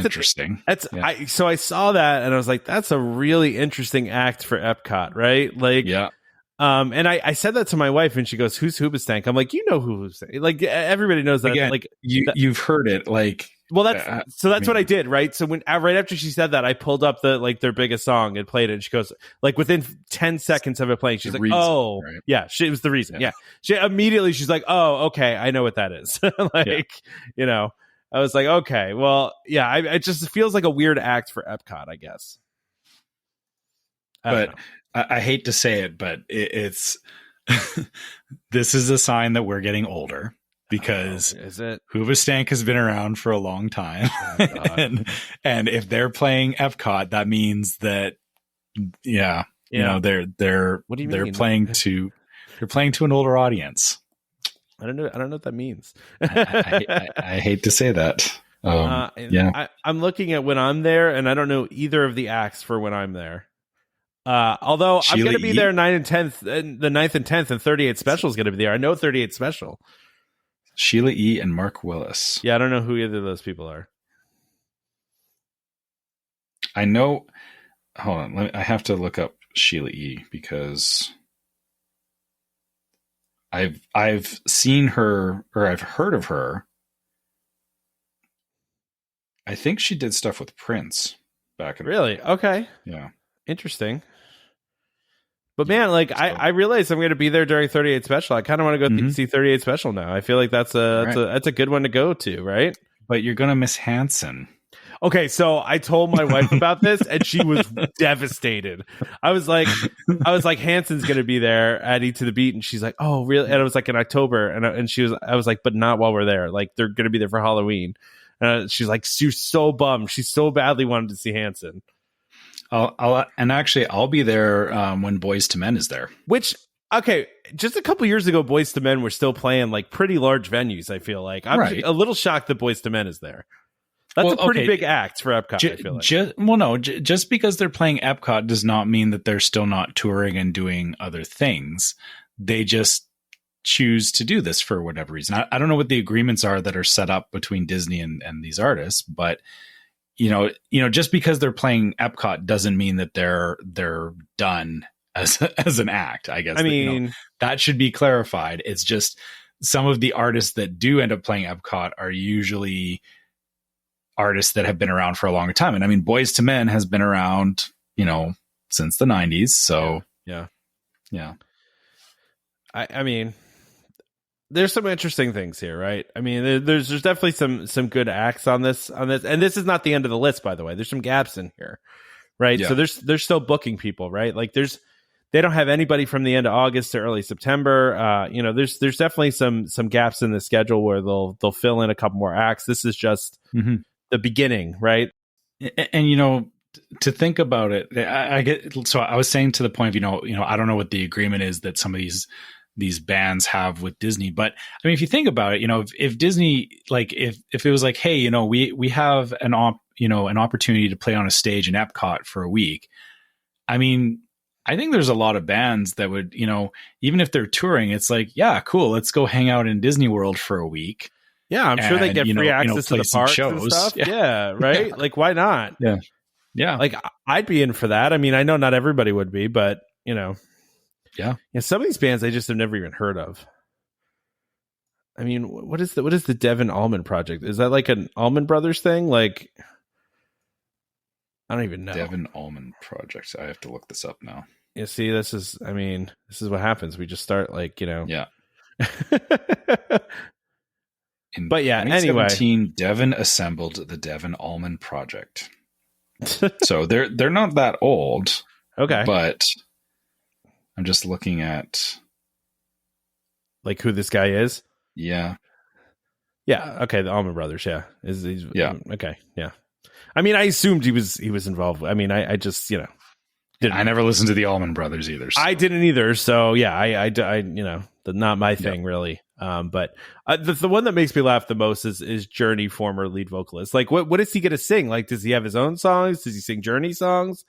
interesting. So I saw that and I was like, that's a really interesting act for Epcot, right? Like, and I said that to my wife and she goes, "Who's Hoobastank?" I'm like, you know who Hoobastank? Like everybody knows that. Again, like you've heard it. Like, well, that's what I did, right? So right after she said that, I pulled up their biggest song and played it. And she goes, like within 10 seconds of it playing, she's like, "Oh, right? Yeah, it was the reason." Yeah, she's like, "Oh, okay, I know what that is." You know, I was like, "Okay, well, yeah." It just feels like a weird act for Epcot, I guess. But I hate to say it, but it's this is a sign that we're getting older. Because is it? Hoobastank has been around for a long time, and if they're playing Epcot, that means that you know they're what do you they're mean? playing to an older audience. I don't know what that means. I hate to say that. I'm looking at when I'm there, and I don't know either of the acts for when I'm there. Although I'm going to be there 9 and 10th, and the 9th and 10th, and 38 Special is going to be there. I know 38 Special. Sheila E. and Mark Willis. Yeah, I don't know who either of those people are. I know. Hold on. I have to look up Sheila E. because I've seen her, or I've heard of her. I think she did stuff with Prince back in. Really? Okay. Yeah. Interesting. But man, like I realize I'm going to be there during 38 Special. I kind of want to go see 38 Special now. I feel like that's a good one to go to, right? But you're going to miss Hanson. Okay, so I told my wife about this, and she was devastated. I was like, Hanson's going to be there at Eat to the Beat, and she's like, "Oh, really?" And it was like in October, and I was like, "But not while we're there. Like they're going to be there for Halloween." She's like, she's so bummed. She so badly wanted to see Hanson. I'll be there when Boys to Men is there. Which, okay, just a couple years ago, Boys to Men were still playing like pretty large venues. I feel like I'm a little shocked that Boys to Men is there. That's a pretty big act for Epcot. I feel like. Just because they're playing Epcot does not mean that they're still not touring and doing other things. They just choose to do this for whatever reason. I don't know what the agreements are that are set up between Disney and these artists, but. You know, just because they're playing Epcot doesn't mean that they're done as an act. I guess. I mean, that should be clarified. It's just some of the artists that do end up playing Epcot are usually artists that have been around for a longer time. And I mean, Boys to Men has been around, since the 90s. So yeah. I mean. There's some interesting things here, right? I mean, there's definitely some good acts on this, and this is not the end of the list, by the way. There's some gaps in here, right? Yeah. So they're still booking people, right? Like they don't have anybody from the end of August to early September. There's definitely some gaps in the schedule where they'll fill in a couple more acts. This is just the beginning, right? And to think about it, I get. So I was saying to the point of I don't know what the agreement is that some of these bands have with Disney. But I mean, if you think about it, if Disney, like if it was like, hey, we have an opportunity to play on a stage in Epcot for a week. I mean, I think there's a lot of bands that would, even if they're touring, it's like, yeah, cool. Let's go hang out in Disney World for a week. Yeah. I'm sure they get free access to the parks shows. And stuff. Yeah. Right. Yeah. Like, why not? Yeah. Yeah. Like I'd be in for that. I mean, I know not everybody would be, but Yeah. Some of these bands I just have never even heard of. I mean, what is the Devon Allman Project? Is that like an Allman Brothers thing? Like, I don't even know. Devon Allman Project. I have to look this up now. You see, this is what happens. We just start like, Yeah. In But yeah, anyway. 2017, Devon assembled the Devon Almond Project. So they're not that old. Okay. But I'm just looking at like who this guy is. Yeah. Yeah. Okay. The Allman Brothers. Yeah. Yeah. Okay. Yeah. I mean, I assumed he was involved. I mean, I just, I never listened to the Allman Brothers either. So. I didn't either. So yeah, I not my thing really. But the one that makes me laugh the most is Journey, former lead vocalist. Like, what is he going to sing? Like, does he have his own songs? Does he sing Journey songs?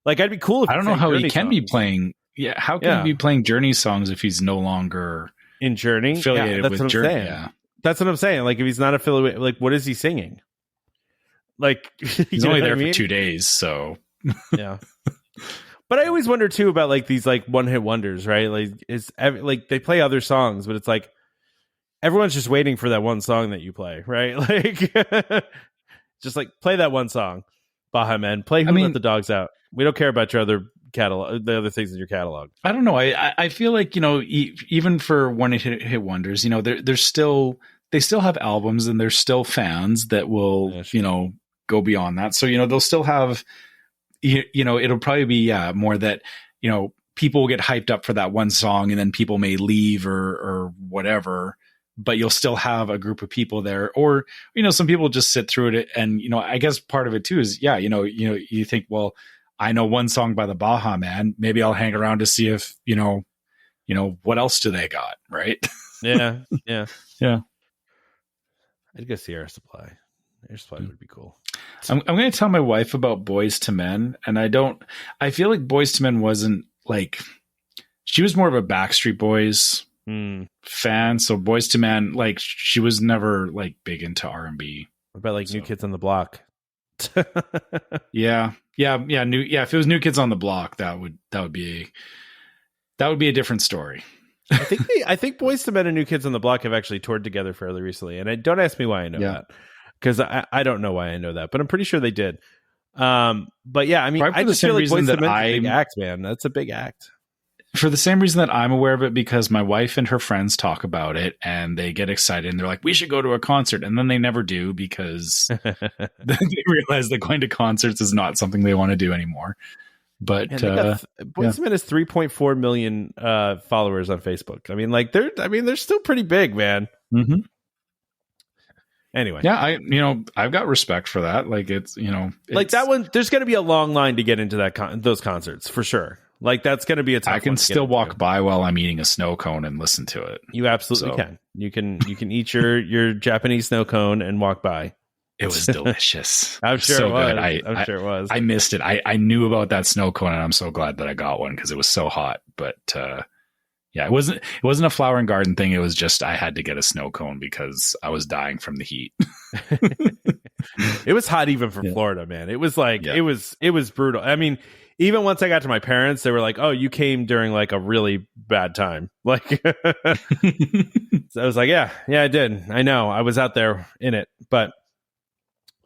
Like, I'd be cool if I don't know how Journey he can songs. be playing. Yeah, how can he be playing Journey songs if he's no longer in Journey affiliated that's with what I'm Journey? saying. Yeah. That's what I'm saying. Like, if he's not affiliated, like, what is he singing? Like, he's only there for 2 days, so yeah. But I always wonder too about like these like one hit wonders, right? Like, like they play other songs, but it's like everyone's just waiting for that one song that you play, right? Like, just like play that one song, Baja Men. Play Who Let the Dogs Out. We don't care about your other catalog, the other things in your catalog. I don't know. I feel like even for one hit wonders, they still have albums and there's still fans that will go beyond that. So they'll still have. It'll probably be more that people will get hyped up for that one song and then people may leave or whatever, but you'll still have a group of people there, or some people just sit through it. And I guess part of it too is you think, well, I know one song by the Baja Man, maybe I'll hang around to see if what else do they got, right? Yeah. I'd go see Air Supply. Air Supply would be cool. I'm going to tell my wife about Boys to Men, and I feel like Boys to Men wasn't like, she was more of a Backstreet Boys fan. So Boys to Men, like she was never like big into R&B. What about like New Kids on the Block? Yeah. If it was New Kids on the Block, that would be a different story. I think Boys to Men and New Kids on the Block have actually toured together fairly recently, and don't ask me why I know that. Because I don't know why I know that, but I'm pretty sure they did. But yeah, I mean, I just feel like Boyz II Men's a big act, man. That's a big act. For the same reason that I'm aware of it, because my wife and her friends talk about it and they get excited and they're like, we should go to a concert. And then they never do because they realize that going to concerts is not something they want to do anymore. But Boyz II Men has 3.4 million followers on Facebook. I mean, like they're still pretty big, man. Mm-hmm. Anyway, yeah, I've got respect for that. Like it's like that one. There's going to be a long line to get into those concerts for sure. Like that's going to be a tough. I can still walk by while I'm eating a snow cone and listen to it. You absolutely can. You can eat your Japanese snow cone and walk by. It was delicious. I'm sure it was. I'm sure it was. I missed it. I knew about that snow cone, and I'm so glad that I got one because it was so hot. But yeah, it wasn't a flower and garden thing. It was just I had to get a snow cone because I was dying from the heat. It was hot even for Florida, man. It was like it was brutal. I mean, even once I got to my parents, they were like, "Oh, you came during like a really bad time." Like, so I was like, "Yeah, I did. I know. I was out there in it." But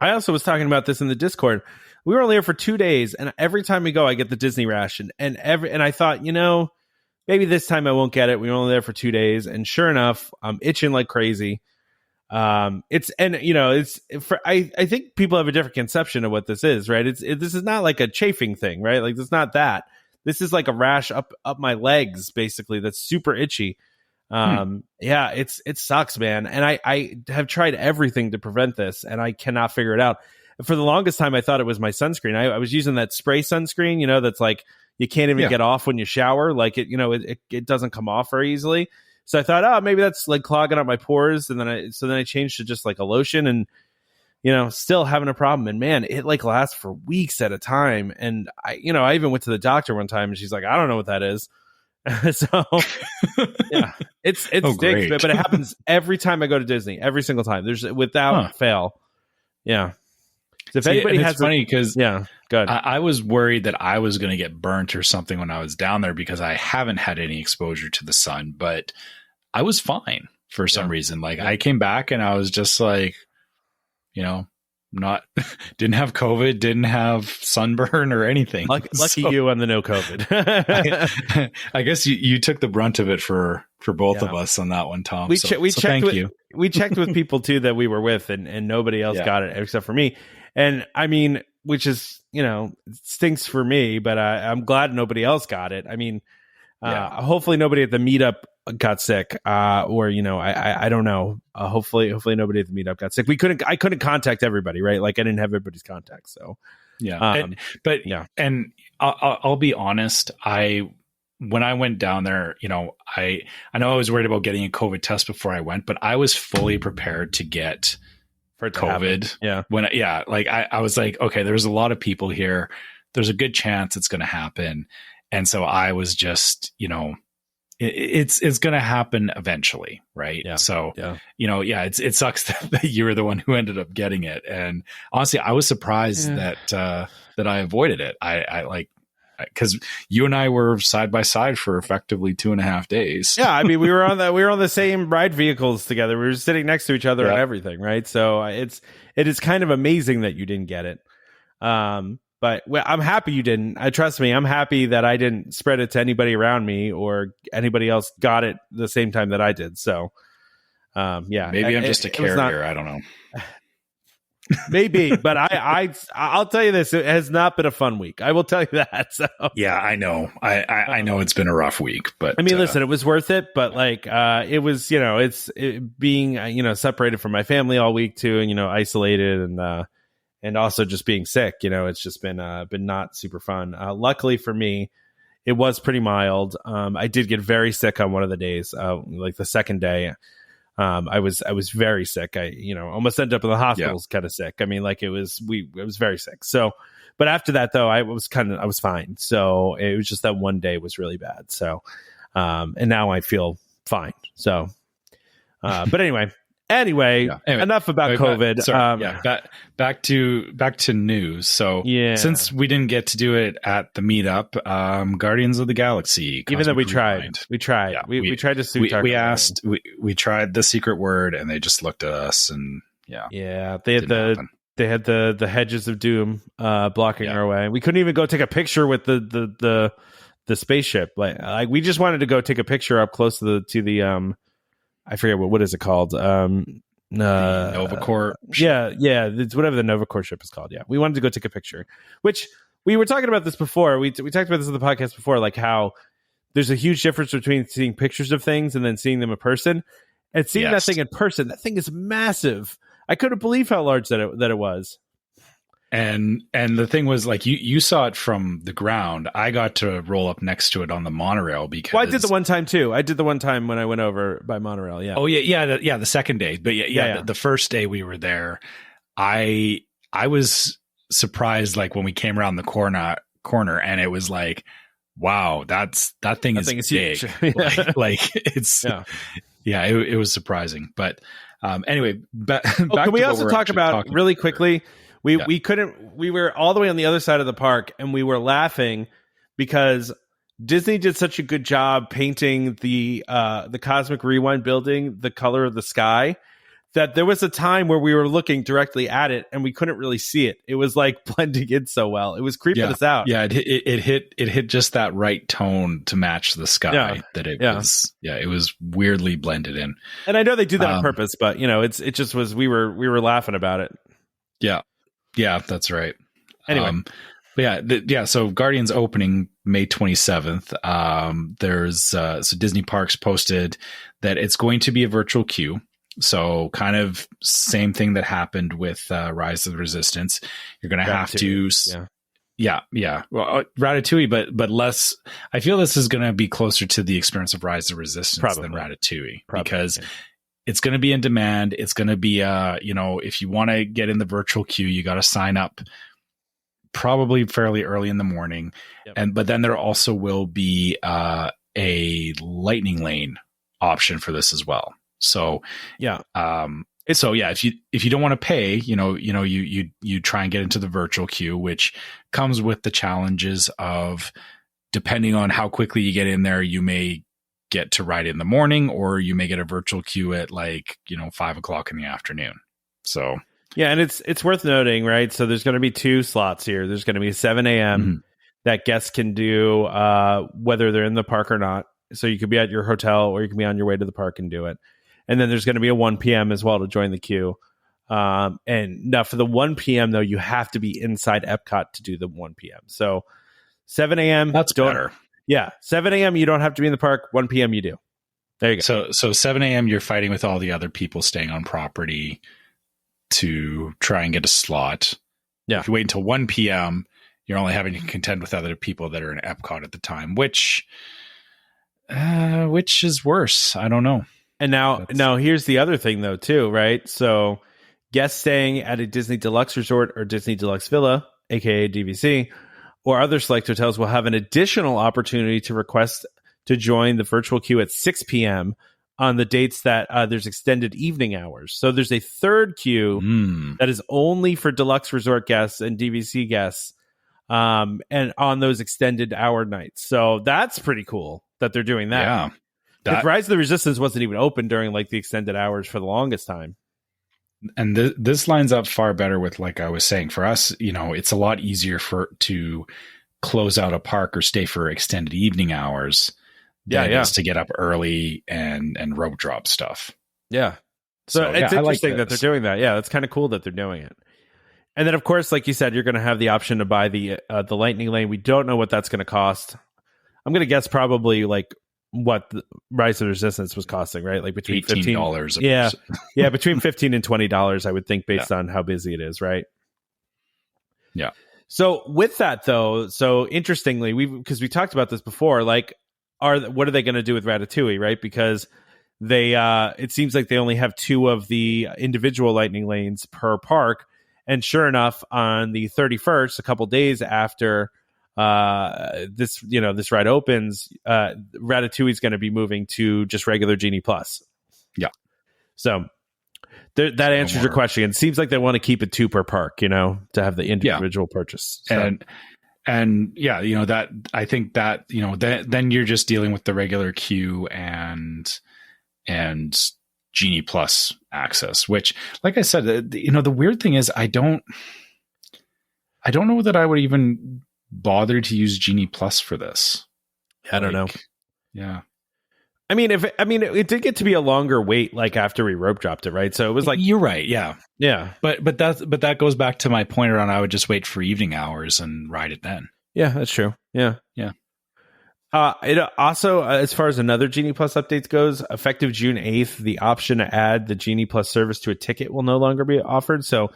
I also was talking about this in the Discord. We were only there for 2 days, and every time we go, I get the Disney ration. And I thought, maybe this time I won't get it. We were only there for 2 days, and sure enough, I'm itching like crazy. I think people have a different conception of what this is, right? This is not like a chafing thing, right? Like it's not that. This is like a rash up my legs, basically. That's super itchy. Yeah, it sucks, man. And I have tried everything to prevent this, and I cannot figure it out. For the longest time, I thought it was my sunscreen. I was using that spray sunscreen, that's like you can't even get off when you shower. Like it doesn't come off very easily. So I thought, maybe that's like clogging up my pores. And then I changed to just like a lotion, and still having a problem. And man, it like lasts for weeks at a time. And I even went to the doctor one time, and she's like, I don't know what that is. So yeah, it stinks, but it happens every time I go to Disney. Every single time, there's without fail. Yeah. So if anybody has, funny because go ahead. I was worried that I was going to get burnt or something when I was down there because I haven't had any exposure to the sun, but I was fine for some reason. Like I came back and I was just like, not didn't have COVID, didn't have sunburn or anything. Lucky you on the no COVID. I guess you took the brunt of it for for both of us on that one, Tom. We so checked thank with, you. We checked with people too that we were with, and nobody else got it except for me. And I mean, which is, stinks for me, but I'm glad nobody else got it. I mean, hopefully nobody at the meetup got sick, or I don't know. Hopefully nobody at the meetup got sick. I couldn't contact everybody, right? Like I didn't have everybody's contact, so and I'll be honest. When I went down there, I know I was worried about getting a COVID test before I went, but I was fully prepared to get for COVID. I was like, okay, there's a lot of people here. There's a good chance it's going to happen. And so I was just, it's going to happen eventually. Right. Yeah. So, it sucks that you were the one who ended up getting it. And honestly, I was surprised that I avoided it. I because you and I were side by side for effectively 2.5 days. Yeah. I mean, we were on the same ride vehicles together. We were sitting next to each other and everything. Right. So it is kind of amazing that you didn't get it. But I'm happy you didn't. Trust me, I'm happy that I didn't spread it to anybody around me or anybody else got it the same time that I did. So, maybe I'm just a carrier. I don't know. Maybe, but I'll tell you this: it has not been a fun week. I will tell you that. So yeah, I know. I know it's been a rough week, but I mean, listen, it was worth it. But like, it was, being separated from my family all week too, and isolated and also just being sick, it's just been not super fun. Luckily for me, it was pretty mild. I did get very sick on one of the days, like the second day. I was very sick. I, almost ended up in the hospital kind of sick. I mean, like it was very sick. So, but after that though, I was fine. So it was just that one day was really bad. So, and now I feel fine. So, but anyway, enough about COVID. Back to news. So since we didn't get to do it at the meetup, Guardians of the Galaxy, even though we tried, we tried to suit we tried the secret word and they just looked at us and they had the hedges of doom blocking our way. We couldn't even go take a picture with the spaceship. Like we just wanted to go take a picture up close to the I forget what is it called? The Nova Corps. Yeah, it's whatever the Nova Corps ship is called. Yeah, we wanted to go take a picture, which we were talking about this before. We talked about this in the podcast before, like how there's a huge difference between seeing pictures of things and then seeing them in person. And seeing that thing in person, that thing is massive. I couldn't believe how large that it was. And the thing was, like, you saw it from the ground. I got to roll up next to it on the monorail because I did the one time too. I did the one time when I went over by monorail. Yeah. Oh the second day, but the first day we were there, I was surprised, like when we came around the corner and it was like, wow, that thing is big. It was surprising. But anyway, back can we also talk about really quickly? We were all the way on the other side of the park and we were laughing because Disney did such a good job painting the Cosmic Rewind building the color of the sky that there was a time where we were looking directly at it and we couldn't really see it. It was like blending in so well. It was creeping us out. Yeah, it hit just that right tone to match the sky that it was weirdly blended in. And I know they do that on purpose, but it just was we were laughing about it. Yeah. Yeah, that's right. Anyway. So Guardians opening May 27th. There's so Disney Parks posted that it's going to be a virtual queue. So kind of same thing that happened with Rise of the Resistance. You're going to have to Well, Ratatouille, but less. I feel this is going to be closer to the experience of Rise of the Resistance than Ratatouille because it's going to be in demand. It's going to be, if you want to get in the virtual queue, you got to sign up probably fairly early in the morning. Yep. But then there also will be a lightning lane option for this as well. So, if you don't want to pay, you try and get into the virtual queue, which comes with the challenges of depending on how quickly you get in there, you may get to ride in the morning, or you may get a virtual queue at 5:00 in the afternoon. So and it's worth noting, right? So there's going to be 2 slots here. There's going to be 7 a.m. that guests can do whether they're in the park or not. So you could be at your hotel or you can be on your way to the park and do it. And then there's going to be a 1 p.m. as well to join the queue. And now for the 1 p.m. though, you have to be inside EPCOT to do the 1 p.m. So 7 a.m. That's better. Yeah. 7 a.m. you don't have to be in the park. 1 p.m. you do. There you go. So 7 a.m. you're fighting with all the other people staying on property to try and get a slot. Yeah. If you wait until 1 p.m., you're only having to contend with other people that are in EPCOT at the time, which is worse. I don't know. And now here's the other thing though too, right? So guests staying at a Disney Deluxe Resort or Disney Deluxe Villa, aka DVC, or other select hotels will have an additional opportunity to request to join the virtual queue at 6 p.m. on the dates that there's extended evening hours. So there's a third queue that is only for Deluxe Resort guests and DVC guests, and on those extended hour nights. So that's pretty cool that they're doing that. Yeah. Because Rise of the Resistance wasn't even open during like the extended hours for the longest time. And this lines up far better with, like I was saying, for us, it's a lot easier to close out a park or stay for extended evening hours than it is to get up early and rope drop stuff. Yeah. So it's interesting that they're doing that. Yeah, it's kind of cool that they're doing it. And then, of course, like you said, you're going to have the option to buy the Lightning Lane. We don't know what that's going to cost. I'm going to guess probably like what the Rise of the Resistance was costing, right? Like between $15. Yeah, between $15 and $20, I would think, based on how busy it is, right? Yeah. So with that, though, so interestingly, because we talked about this before, like, what are they going to do with Ratatouille, right? Because they it seems like they only have 2 of the individual Lightning Lanes per park, and sure enough, on the 31st, a couple days after this ride opens, Ratatouille is going to be moving to just regular Genie Plus. Yeah. So that answers your question. It seems like they want to keep it 2 per park, to have the individual purchase. So. And yeah, that I think that, then you're just dealing with the regular queue and Genie Plus access, which, like I said, the weird thing is I don't know that I would even bother to use Genie Plus for this. I don't know. Yeah. I mean, it did get to be a longer wait, like after we rope dropped it, right? So it was like, you're right. Yeah. Yeah. But that goes back to my point around, I would just wait for evening hours and ride it then. Yeah, that's true. Yeah. Yeah. It also, as far as another Genie Plus updates goes, effective June 8th, the option to add the Genie Plus service to a ticket will no longer be offered. So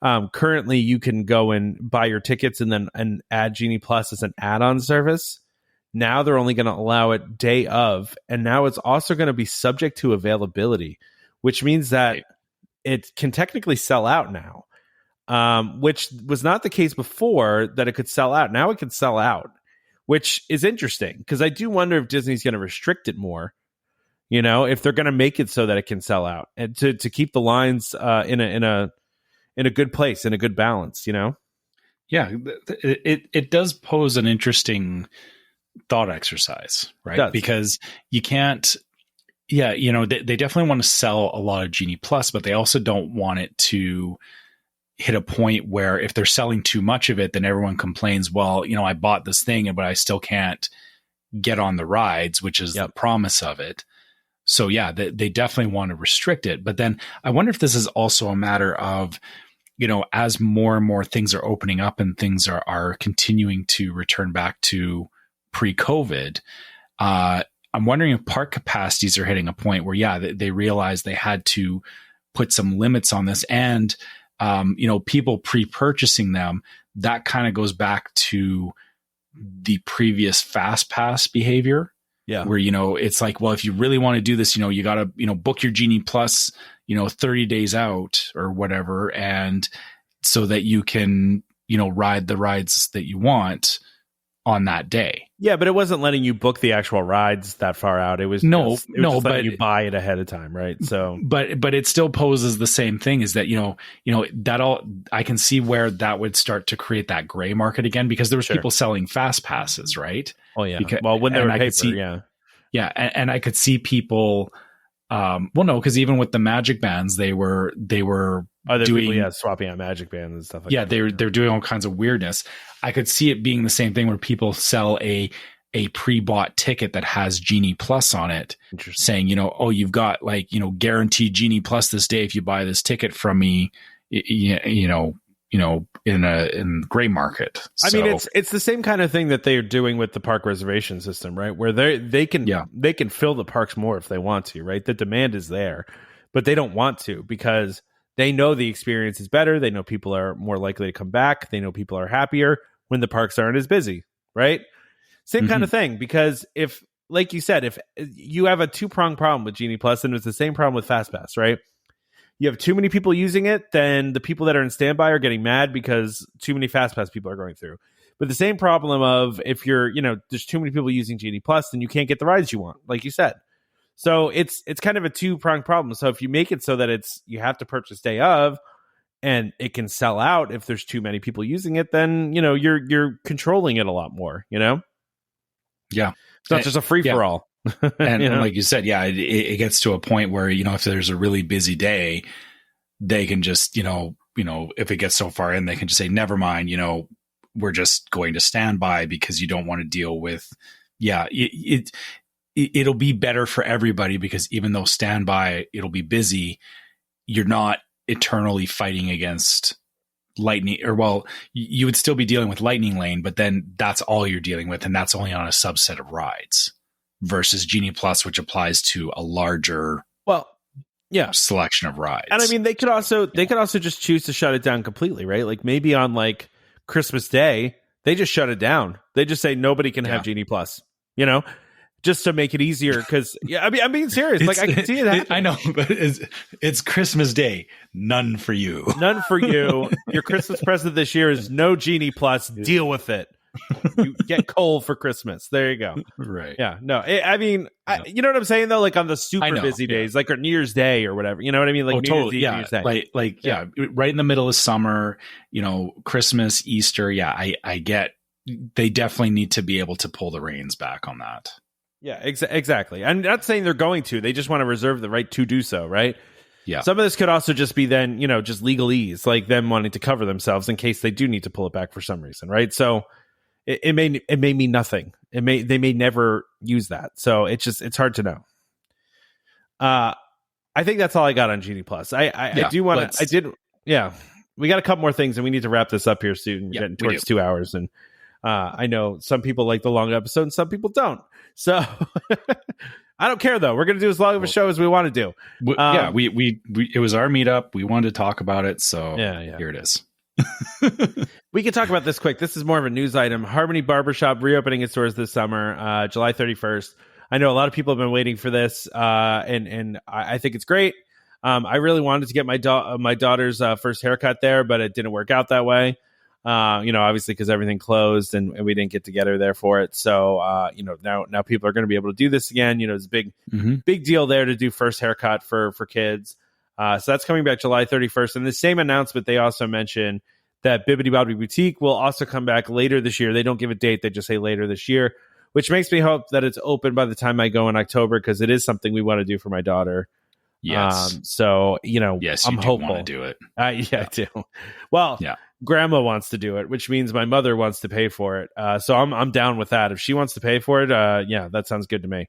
currently you can go and buy your tickets and add Genie Plus as an add-on service. Now they're only going to allow it day of, and now it's also going to be subject to availability, which means that it can technically sell out now, which was not the case before, that it could sell out. Now it can sell out, which is interesting, because I do wonder if Disney's going to restrict it more, if they're going to make it so that it can sell out, and to keep the lines in a good place, in a good balance, Yeah, it does pose an interesting thought exercise, right? Because you can't, they definitely want to sell a lot of Genie Plus, but they also don't want it to hit a point where if they're selling too much of it, then everyone complains, well, I bought this thing, but I still can't get on the rides, which is the promise of it. So yeah, they definitely want to restrict it. But then I wonder if this is also a matter of, as more and more things are opening up and things are continuing to return back to pre-COVID, I'm wondering if park capacities are hitting a point where, they realized they had to put some limits on this, and people pre-purchasing them. That kind of goes back to the previous fast pass behavior, where it's like, well, if you really want to do this, you got to book your Genie Plus 30 days out or whatever, and so that you can ride the rides that you want on that day. Yeah, but it wasn't letting you book the actual rides that far out. It was just letting you buy it ahead of time, right? So, but it still poses the same thing, is that that all, I can see where that would start to create that gray market again, because there was people selling fast passes, right? Oh yeah. When they were paper, and I could see people. Because even with the Magic Bands, they were doing people, swapping out Magic Bands and stuff like that. They're doing all kinds of weirdness. I could see it being the same thing where people sell a a pre-bought ticket that has Genie Plus on it, saying, oh, you've got guaranteed Genie Plus this day if you buy this ticket from me, in the gray market. I mean, it's the same kind of thing that they're doing with the park reservation system, right? Where they can fill the parks more if they want to, right? The demand is there, but they don't want to because they know the experience is better. They know people are more likely to come back. They know people are happier when the parks aren't as busy, right? Same kind of thing, because if, like you said, if you have a two-pronged problem with Genie Plus, then it's the same problem with FastPass, right? You have too many people using it, then the people that are in standby are getting mad because too many FastPass people are going through. But the same problem of if you're, there's too many people using Genie Plus, then you can't get the rides you want, like you said. So it's kind of a two-pronged problem. So if you make it so that you have to purchase day of, and it can sell out if there's too many people using it, then you're controlling it a lot more. Yeah, it's not just a free for all. And like you said, it gets to a point where if there's a really busy day, they can just if it gets so far in, they can just say, never mind, we're just going to standby because you don't want to deal with. It'll be better for everybody because even though standby it'll be busy, you're not eternally fighting against lightning, or you would still be dealing with lightning lane, but then that's all you're dealing with, and that's only on a subset of rides versus Genie Plus, which applies to a larger selection of rides. And I mean, they could also just choose to shut it down completely, right? Like maybe on like Christmas Day they just shut it down. They just say nobody can have Genie Plus, just to make it easier. Because I mean, I'm being serious. Like I can see it happening. I know, but it's Christmas Day. None for you. None for you. Your Christmas present this year is no Genie Plus. Deal with it. You get coal for Christmas. There you go. Right. Yeah. No. I mean, you know what I'm saying though? Like on the super busy days, like New Year's Day or whatever. You know what I mean? Like New Year's Eve, New Year's Day. Right in the middle of summer. Christmas, Easter. Yeah, I get. They definitely need to be able to pull the reins back on that. Yeah, exactly. I'm not saying they're going to. They just want to reserve the right to do so, right? Yeah. Some of this could also just be then, just legalese, like them wanting to cover themselves in case they do need to pull it back for some reason, right? So it may mean nothing. They may never use that. So it's hard to know. I think that's all I got on Genie Plus. I do want to. We got a couple more things, and we need to wrap this up here soon. We're getting towards 2 hours, and I know some people like the long episode, and some people don't. So I don't care though. We're going to do as long of a show as we want to do. We it was our meetup. We wanted to talk about it. So here it is. We can talk about this quick. This is more of a news item. Harmony Barber Shop reopening its doors this summer, July 31st. I know a lot of people have been waiting for this, and I think it's great. I really wanted to get my daughter's first haircut there, but it didn't work out that way. Obviously because everything closed and we didn't get together there for it. So, now people are going to be able to do this again. It's a big deal there to do first haircut for kids. So that's coming back July 31st. And the same announcement, they also mentioned that Bibbidi Bobbidi Boutique will also come back later this year. They don't give a date. They just say later this year, which makes me hope that it's open by the time I go in October, because it is something we want to do for my daughter. Yes. Yes, I'm hopeful. Want to do it. I do. Well, Grandma wants to do it, which means my mother wants to pay for it. So I'm down with that. If she wants to pay for it, that sounds good to me.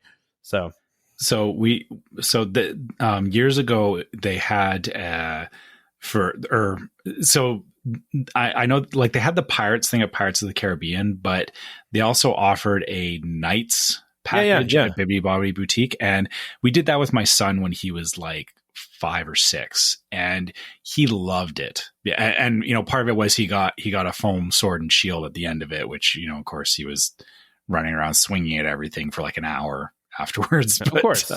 Years ago they had I know like they had the Pirates thing at Pirates of the Caribbean, but they also offered a nights package at Bibbidi Bobbidi Boutique, and we did that with my son when he was like 5 or 6, and he loved it. And part of it was he got a foam sword and shield at the end of it, which of course he was running around swinging at everything for like an hour afterwards. But, of course.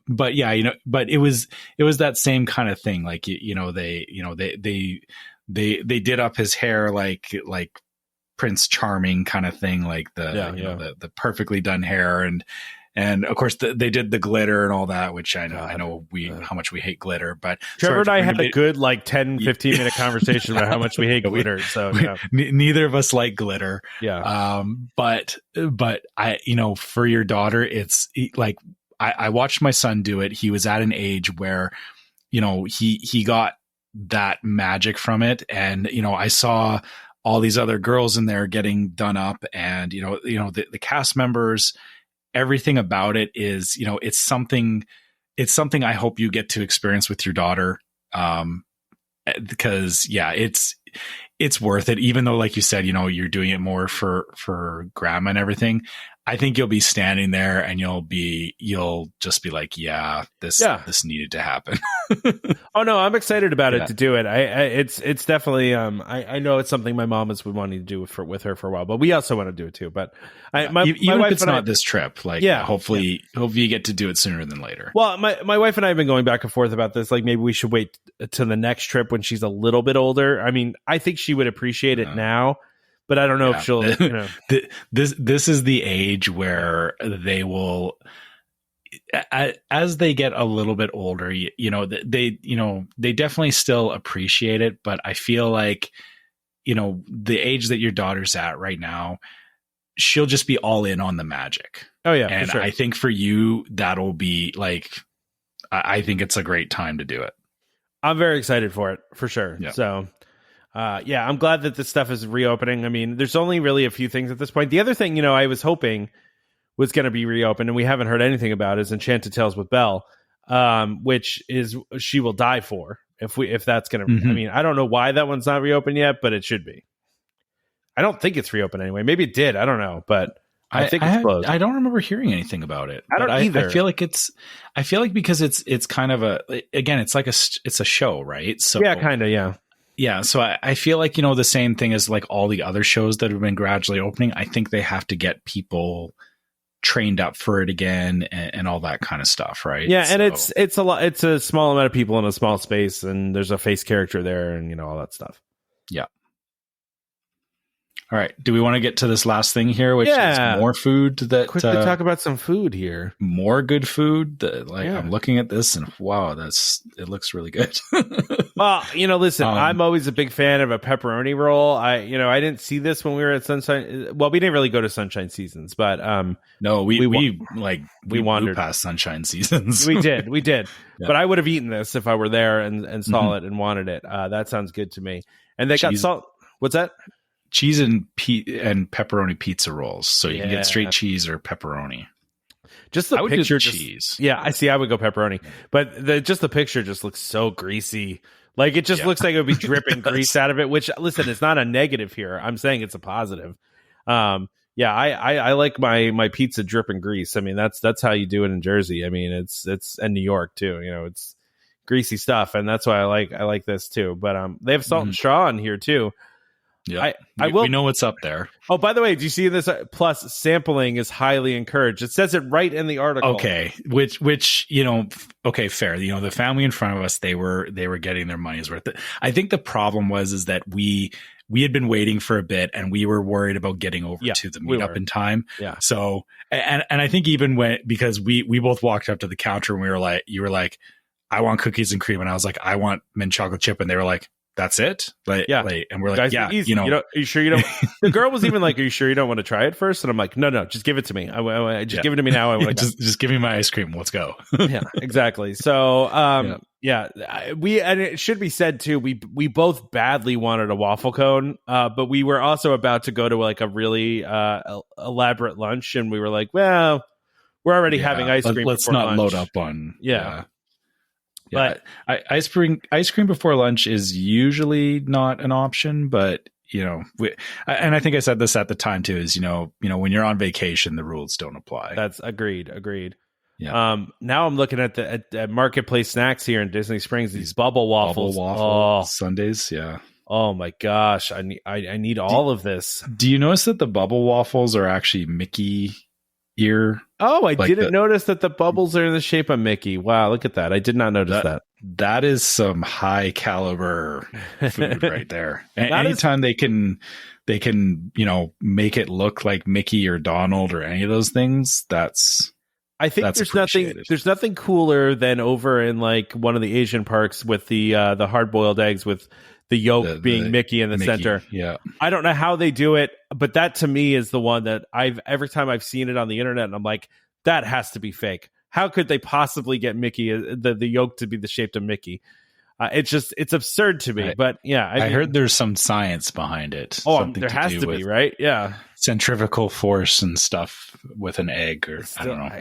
But it was that same kind of thing. Like they did up his hair like Prince Charming kind of thing, like the perfectly done hair, and of course they did the glitter and all that, which I know how much we hate glitter. But Trevor and I had a good 10-15 minute conversation about how much we hate glitter. So neither of us like glitter. Yeah. But I for your daughter, it's like I watched my son do it. He was at an age where he got that magic from it, and I saw all these other girls in there getting done up, and the cast members, everything about it is, it's something I hope you get to experience with your daughter. Because it's worth it, even though, like you said, you're doing it more for grandma and everything. I think you'll be standing there and you'll just be like, this needed to happen. Oh no, I'm excited about it to do it. It's definitely I know it's something my mom has been wanting to do with her for a while, but we also want to do it too. But my even wife if it's not this trip, hopefully you get to do it sooner than later. Well, my wife and I have been going back and forth about this. Like, maybe we should wait to the next trip when she's a little bit older. I mean, I think she would appreciate it now, but I don't know if she'll. This is the age where they will, as they get a little bit older, they definitely still appreciate it. But I feel like, the age that your daughter's at right now, she'll just be all in on the magic. Oh yeah, and for sure. I think for you, that'll be like, I think it's a great time to do it. I'm very excited for it, for sure. Yeah. So. I'm glad that this stuff is reopening. I mean, there's only really a few things at this point. The other thing, I was hoping was going to be reopened, and we haven't heard anything about, is Enchanted Tales with Belle, which is She Will Die For. If that's going to, I mean, I don't know why that one's not reopened yet, but it should be. I don't think it's reopened anyway. Maybe it did. I don't know, but I think it's closed. I don't remember hearing anything about it. I don't either. I feel like because it's kind of it's like it's a show, right? So yeah, kind of, yeah. Yeah, so I feel like, the same thing as like all the other shows that have been gradually opening. I think they have to get people trained up for it again and all that kind of stuff, right? Yeah, and it's a lot. It's a small amount of people in a small space, and there's a face character there, and all that stuff. Yeah. All right. Do we want to get to this last thing here, which is more food? Quickly talk about some food here. More good food. I'm looking at this and wow, it looks really good. Well, listen, I'm always a big fan of a pepperoni roll. I didn't see this when we were at Sunshine. Well, we didn't really go to Sunshine Seasons, but no, we wandered past Sunshine Seasons. We did. Yeah. But I would have eaten this if I were there and saw it and wanted it. That sounds good to me. And they got salt. What's that? Cheese and pepperoni pizza rolls, so you can get straight cheese or pepperoni. Just the picture, cheese. Yeah, I see. I would go pepperoni, but the picture just looks so greasy. Like, it just looks like it would be dripping grease out of it. Which, listen, it's not a negative here. I'm saying it's a positive. I like my pizza dripping grease. I mean, that's how you do it in Jersey. I mean, it's in New York too. It's greasy stuff, and that's why I like this too. But they have salt and straw in here too. Yeah, we know what's up there. Oh, by the way, do you see this? Plus, sampling is highly encouraged. It says it right in the article. Okay, which okay, fair. The family in front of us, they were getting their money's worth. I think the problem is that we had been waiting for a bit, and we were worried about getting over to the meetup in time. Yeah. So, and I think even because we both walked up to the counter and you were like, I want cookies and cream, and I was like, I want mint chocolate chip, and they were like, that's it? And we're like, guys, easy. Are you sure you don't? The girl was even like, are you sure you don't want to try it first? And I'm like, no, just give it to me. Give it to me now. I want to just give me my ice cream. Let's go. Yeah, exactly. So, and it should be said too, we both badly wanted a waffle cone, but we were also about to go to like a really elaborate lunch, and we were like, well, we're already having ice cream. Let's not lunch. Load up on But ice cream before lunch is usually not an option, but and I think I said this at the time too, is when you're on vacation, the rules don't apply. That's agreed. Yeah. Now I'm looking at Marketplace Snacks here in Disney Springs. These bubble waffles, Sundays. Yeah. Oh my gosh, I need all of this. Do you notice that the bubble waffles are actually Mickey ear? Oh, I didn't notice that the bubbles are in the shape of Mickey. Wow, look at that. I did not notice that. That is some high caliber food right there. Anytime they can make it look like Mickey or Donald or any of those things, I think there's nothing cooler than over in like one of the Asian parks with the hard boiled eggs with the yolk being Mickey in the center. Yeah. I don't know how they do it, but that to me is the one that every time I've seen it on the internet, and I'm like, that has to be fake. How could they possibly get Mickey, the yolk to be the shape of Mickey? It's absurd to me. But yeah, I heard there's some science behind it. Oh, there has to be, right? Yeah, centrifugal force and stuff with an egg, or I don't know.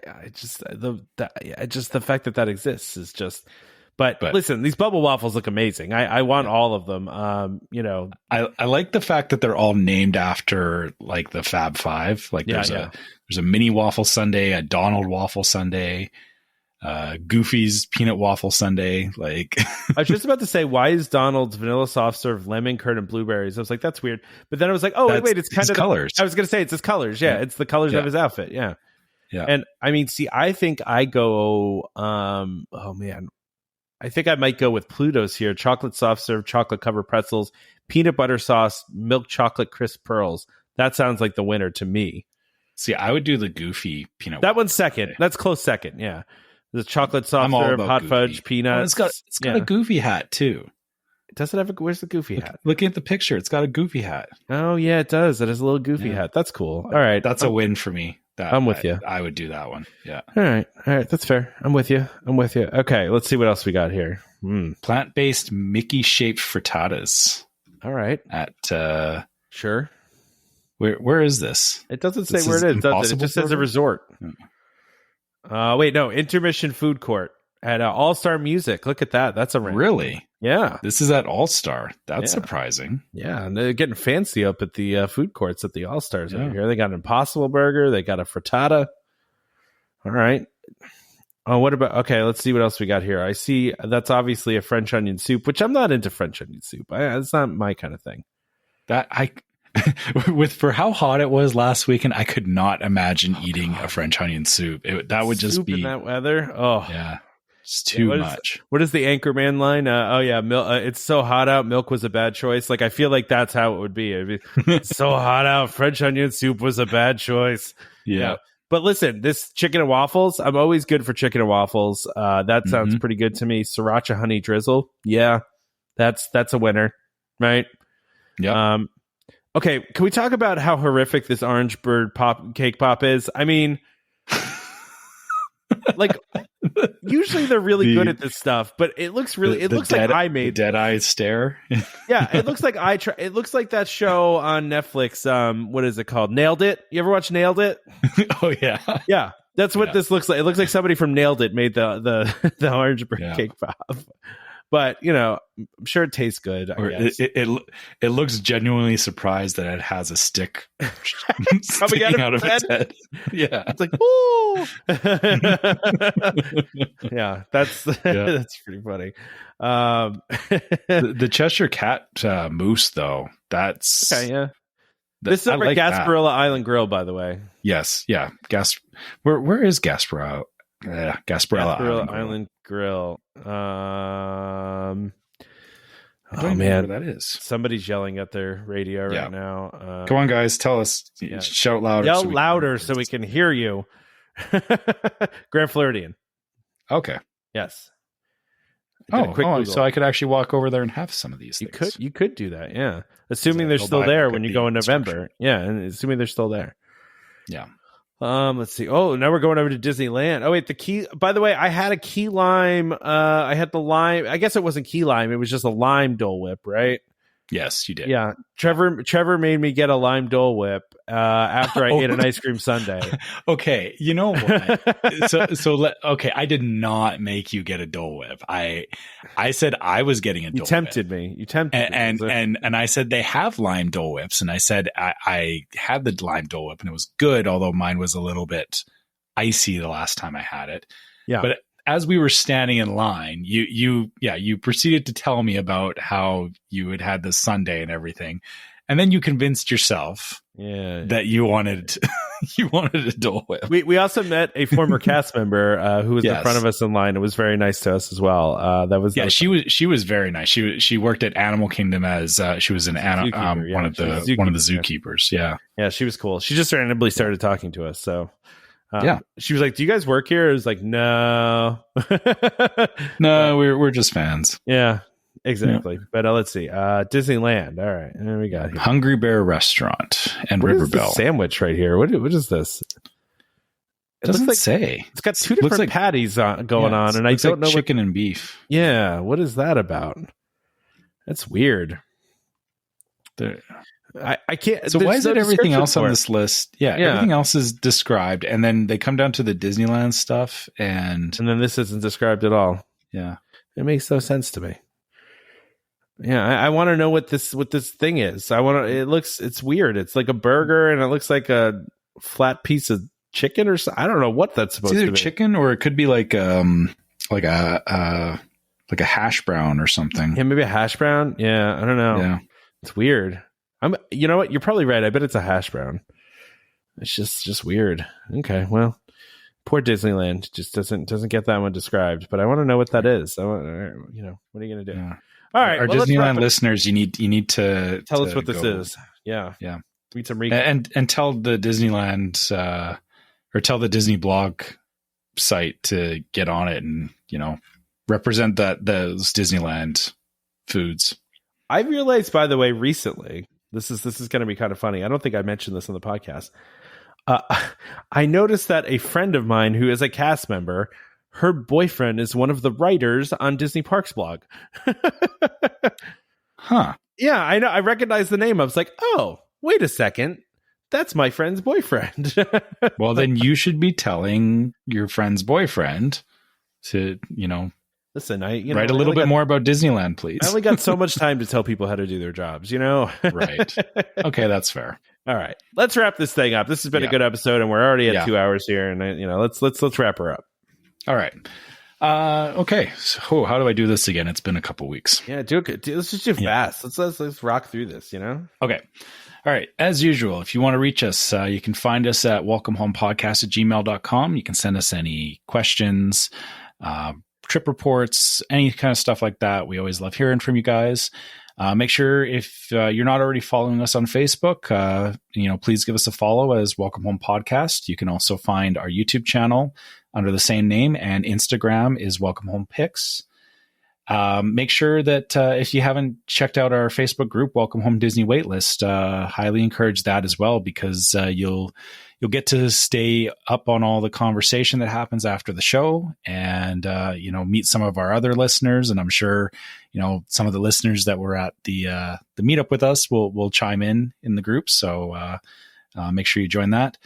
Just the fact that exists is just. But listen, these bubble waffles look amazing. I want all of them. I like the fact that they're all named after like the Fab Five. Like there's a mini waffle sundae, a Donald waffle sundae, Goofy's peanut waffle sundae. Like I was just about to say, why is Donald's vanilla soft serve lemon curd and blueberries? I was like, that's weird. But then I was like, oh wait, it's kind of colors. I was going to say it's his colors. Yeah, it's the colors of his outfit. Yeah. Yeah. And I mean, see, I think I go. Oh man. I think I might go with Pluto's here. Chocolate soft serve, chocolate covered pretzels, peanut butter sauce, milk chocolate crisp pearls. That sounds like the winner to me. See, I would do the Goofy peanut. That one's second. That's close second. Yeah. The chocolate soft serve, hot Goofy. Fudge, peanuts. Well, it's got a Goofy hat too. Does it have where's the Goofy hat? Looking at the picture, it's got a Goofy hat. Oh yeah, it does. It has a little Goofy hat. That's cool. All right. That's a win for me. I'm with you. I would do that one. Yeah. All right. That's fair. I'm with you. Okay. Let's see what else we got here. Plant-based Mickey-shaped frittatas. All right. At sure. Where is this? It doesn't say where it is, does it? It just says a resort. Wait, no. Intermission food court at All-Star Music. Look at that. That's a rank. Really? Yeah. This is at All-Star. That's surprising. Yeah, and they're getting fancy up at the food courts at the All-Stars over here. They got an Impossible Burger. They got a frittata. All right. Oh, what about... Okay, let's see what else we got here. I see that's obviously a French onion soup, which I'm not into French onion soup. It's not my kind of thing. For how hot it was last weekend, I could not imagine eating a French onion soup. That would just be... in that weather? Oh. Yeah. It's too much. What is the Anchorman line? It's so hot out. Milk was a bad choice. Like, I feel like that's how it would be. It's so hot out. French onion soup was a bad choice. Yeah. But listen, this chicken and waffles, I'm always good for chicken and waffles. That sounds pretty good to me. Sriracha honey drizzle. Yeah. That's a winner. Right? Yeah. Okay. Can we talk about how horrific this orange bird cake pop is? I mean, like, usually they're really good at this stuff, but it looks really. It looks like I made dead eye stare. Yeah, it looks like It looks like that show on Netflix. What is it called? Nailed It. You ever watch Nailed It? Oh yeah, yeah. That's what this looks like. It looks like somebody from Nailed It made the orange bird cake pop. But I'm sure it tastes good. It looks genuinely surprised that it has a stick coming out of its head. Yeah, it's like, ooh. Yeah, that's pretty funny. The Cheshire Cat mousse, though, that's okay. Yeah, this is over Gasparilla Island Grill, by the way. Yes, yeah. Where is Gasparilla? Gasparilla Island Grill. I don't know where that is. Somebody's yelling at their radio right now. Come on, guys, tell us. Yeah. Shout louder. Yell louder so we can hear you. Grand Floridian. Okay. Yes. So I could actually walk over there and have some of these things. You could do that, yeah. Assuming they're still there when you go in November. Yeah, and assuming they're still there. Yeah. Let's see. Oh, now we're going over to Disneyland. Oh, wait, by the way, I had a key lime. I had the lime. I guess it wasn't key lime. It was just a lime Dole Whip, right? Yes, you did. Yeah. Trevor made me get a lime Dole Whip after I ate an ice cream sundae. Okay. You know what? Okay. I did not make you get a Dole Whip. I said I was getting a Dole Whip. You tempted me. And I said they have lime Dole Whips. And I said I had the lime Dole Whip and it was good, although mine was a little bit icy the last time I had it. Yeah. But as we were standing in line, you proceeded to tell me about how you had this sundae and everything. And then you convinced yourself that you wanted a Dole Whip. We also met a former cast member who was in front of us in line and was very nice to us as well. She was very nice. She worked at Animal Kingdom as she was one of the zookeepers. Yeah. Yeah, she was cool. She just randomly started talking to us. So she was like, "Do you guys work here?" I was like, "No, no, we're just fans." Yeah, exactly. Yeah. But let's see, Disneyland. All right, and we got here. Hungry Bear Restaurant and what River is this Bell sandwich right here. What is this? It doesn't looks like, say. It's got two different patties going on, and I don't know chicken and beef. Yeah, what is that about? That's weird. I can't. So why is it everything else on this this list? Yeah, everything else is described, and then they come down to the Disneyland stuff, and then this isn't described at all. Yeah, it makes no sense to me. Yeah, I want to know what this thing is. It's weird. It's like a burger, and it looks like a flat piece of chicken or something. I don't know what that's supposed to be. It's either chicken or it could be like a hash brown or something. Yeah, maybe a hash brown. Yeah, I don't know. Yeah, it's weird. You know what? You're probably right. I bet it's a hash brown. It's just weird. Okay, well, poor Disneyland just doesn't get that one described. But I want to know what that is. What are you gonna do? Yeah. All right, our Disneyland listeners, you need to tell us what this is. Yeah. Read some recap and tell the Disneyland or tell the Disney blog site to get on it and represent those Disneyland foods. I've realized, by the way, recently. This is going to be kind of funny. I don't think I mentioned this on the podcast. I noticed that a friend of mine who is a cast member, her boyfriend is one of the writers on Disney Parks blog. Huh. Yeah, I know. I recognize the name. I was like, oh, wait a second. That's my friend's boyfriend. Well, then you should be telling your friend's boyfriend to, listen, write a little bit more about Disneyland, please. I only got so much time to tell people how to do their jobs, Right. Okay, that's fair. All right. Let's wrap this thing up. This has been a good episode, and we're already at 2 hours here, and let's wrap her up. All right. Okay. So how do I do this again? It's been a couple weeks. Yeah, let's just do fast. Let's rock through this, Okay. All right. As usual, if you want to reach us, you can find us at welcomehomepodcast@gmail.com. You can send us any questions, trip reports, any kind of stuff like that. We always love hearing from you guys. Make sure if you're not already following us on Facebook, please give us a follow as Welcome Home Podcast. You can also find our YouTube channel under the same name, and Instagram is Welcome Home Pics. Make sure that if you haven't checked out our Facebook group, Welcome Home Disney Waitlist, highly encourage that as well, because you'll get to stay up on all the conversation that happens after the show, and meet some of our other listeners. And I'm sure some of the listeners that were at the meetup with us will chime in the group. So make sure you join that.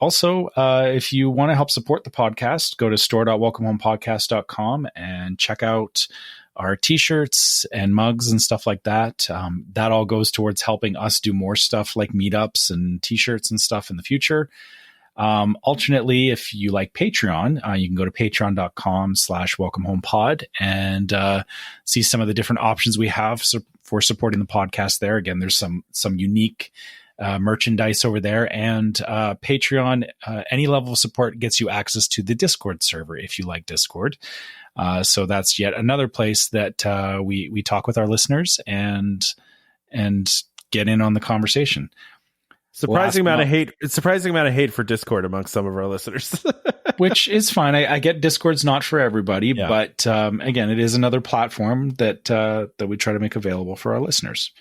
Also, if you want to help support the podcast, go to store.welcomehomepodcast.com and check out our t-shirts and mugs and stuff like that. That all goes towards helping us do more stuff like meetups and t-shirts and stuff in the future. Alternately, if you like Patreon, you can go to patreon.com/welcomehomepod and see some of the different options we have for supporting the podcast there. Again, there's some unique merchandise over there, and Patreon, any level of support gets you access to the Discord server if you like Discord. So that's yet another place that we talk with our listeners and get in on the conversation. Surprising amount of hate for Discord amongst some of our listeners, which is fine. I get Discord's not for everybody, but again, it is another platform that we try to make available for our listeners.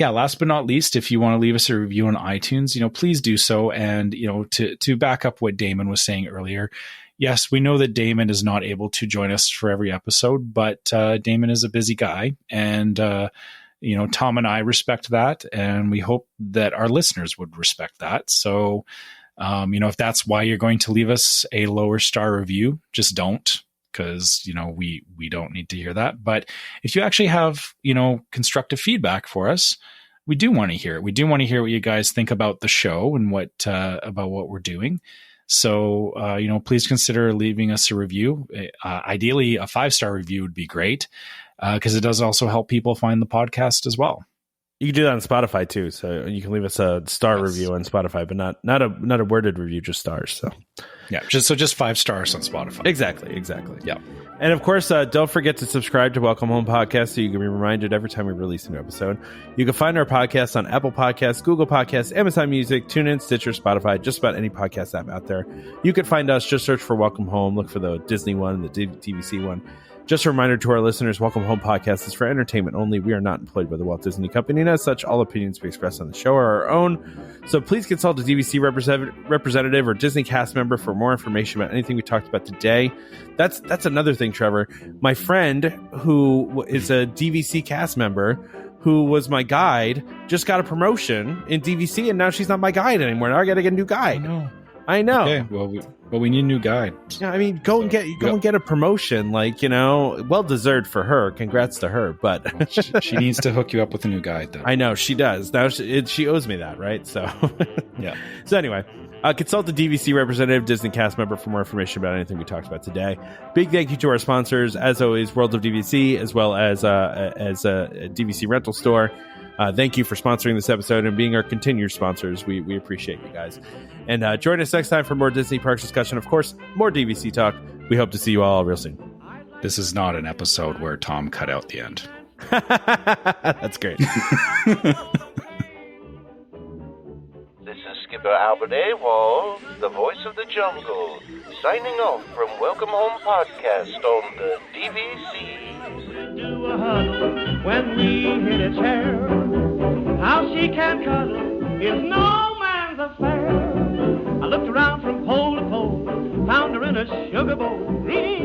Last but not least, if you want to leave us a review on iTunes, please do so. And, to back up what Damon was saying earlier, yes, we know that Damon is not able to join us for every episode, but Damon is a busy guy. And, Tom and I respect that. And we hope that our listeners would respect that. So, if that's why you're going to leave us a lower star review, just don't. Because, we don't need to hear that. But if you actually have, constructive feedback for us, we do want to hear it. We do want to hear what you guys think about the show and about what we're doing. So, please consider leaving us a review. Ideally, a 5-star review would be great, because it does also help people find the podcast as well. You can do that on Spotify too. So you can leave us a star review on Spotify, but not a worded review, just stars. So just 5 stars on Spotify. Exactly. Yeah. And of course, don't forget to subscribe to Welcome Home Podcast so you can be reminded every time we release a new episode. You can find our podcast on Apple Podcasts, Google Podcasts, Amazon Music, TuneIn, Stitcher, Spotify, just about any podcast app out there. You can find us, just search for Welcome Home, look for the Disney one, the DVC one. Just a reminder to our listeners, Welcome Home Podcast is for entertainment only. We are not employed by the Walt Disney Company, and as such, all opinions we express on the show are our own. So please consult a DVC representative or Disney cast member for more information about anything we talked about today. That's another thing, Trevor. My friend, who is a DVC cast member, who was my guide, just got a promotion in DVC, and now she's not my guide anymore. Now I got to get a new guide. I know. Okay, well, we need a new guide. Yeah, I mean, go and get a promotion, like, well deserved for her. Congrats to her. But well, she needs to hook you up with a new guide, though. I know she does. Now she owes me that, right? So yeah. So anyway, consult the DVC representative, Disney cast member for more information about anything we talked about today. Big thank you to our sponsors, as always, World of DVC, as well as a DVC rental store. Thank you for sponsoring this episode and being our continued sponsors. We appreciate you guys. And join us next time for more Disney Parks discussion. Of course, more DVC talk. We hope to see you all real soon. This is not an episode where Tom cut out the end. That's great. This is Skipper Albert Awol, the voice of the jungle, signing off from Welcome Home Podcast on the DVC. Do a huddle when we hit a chair. How she can cuddle is no man's affair. I looked around from pole to pole, found her in a sugar bowl, eating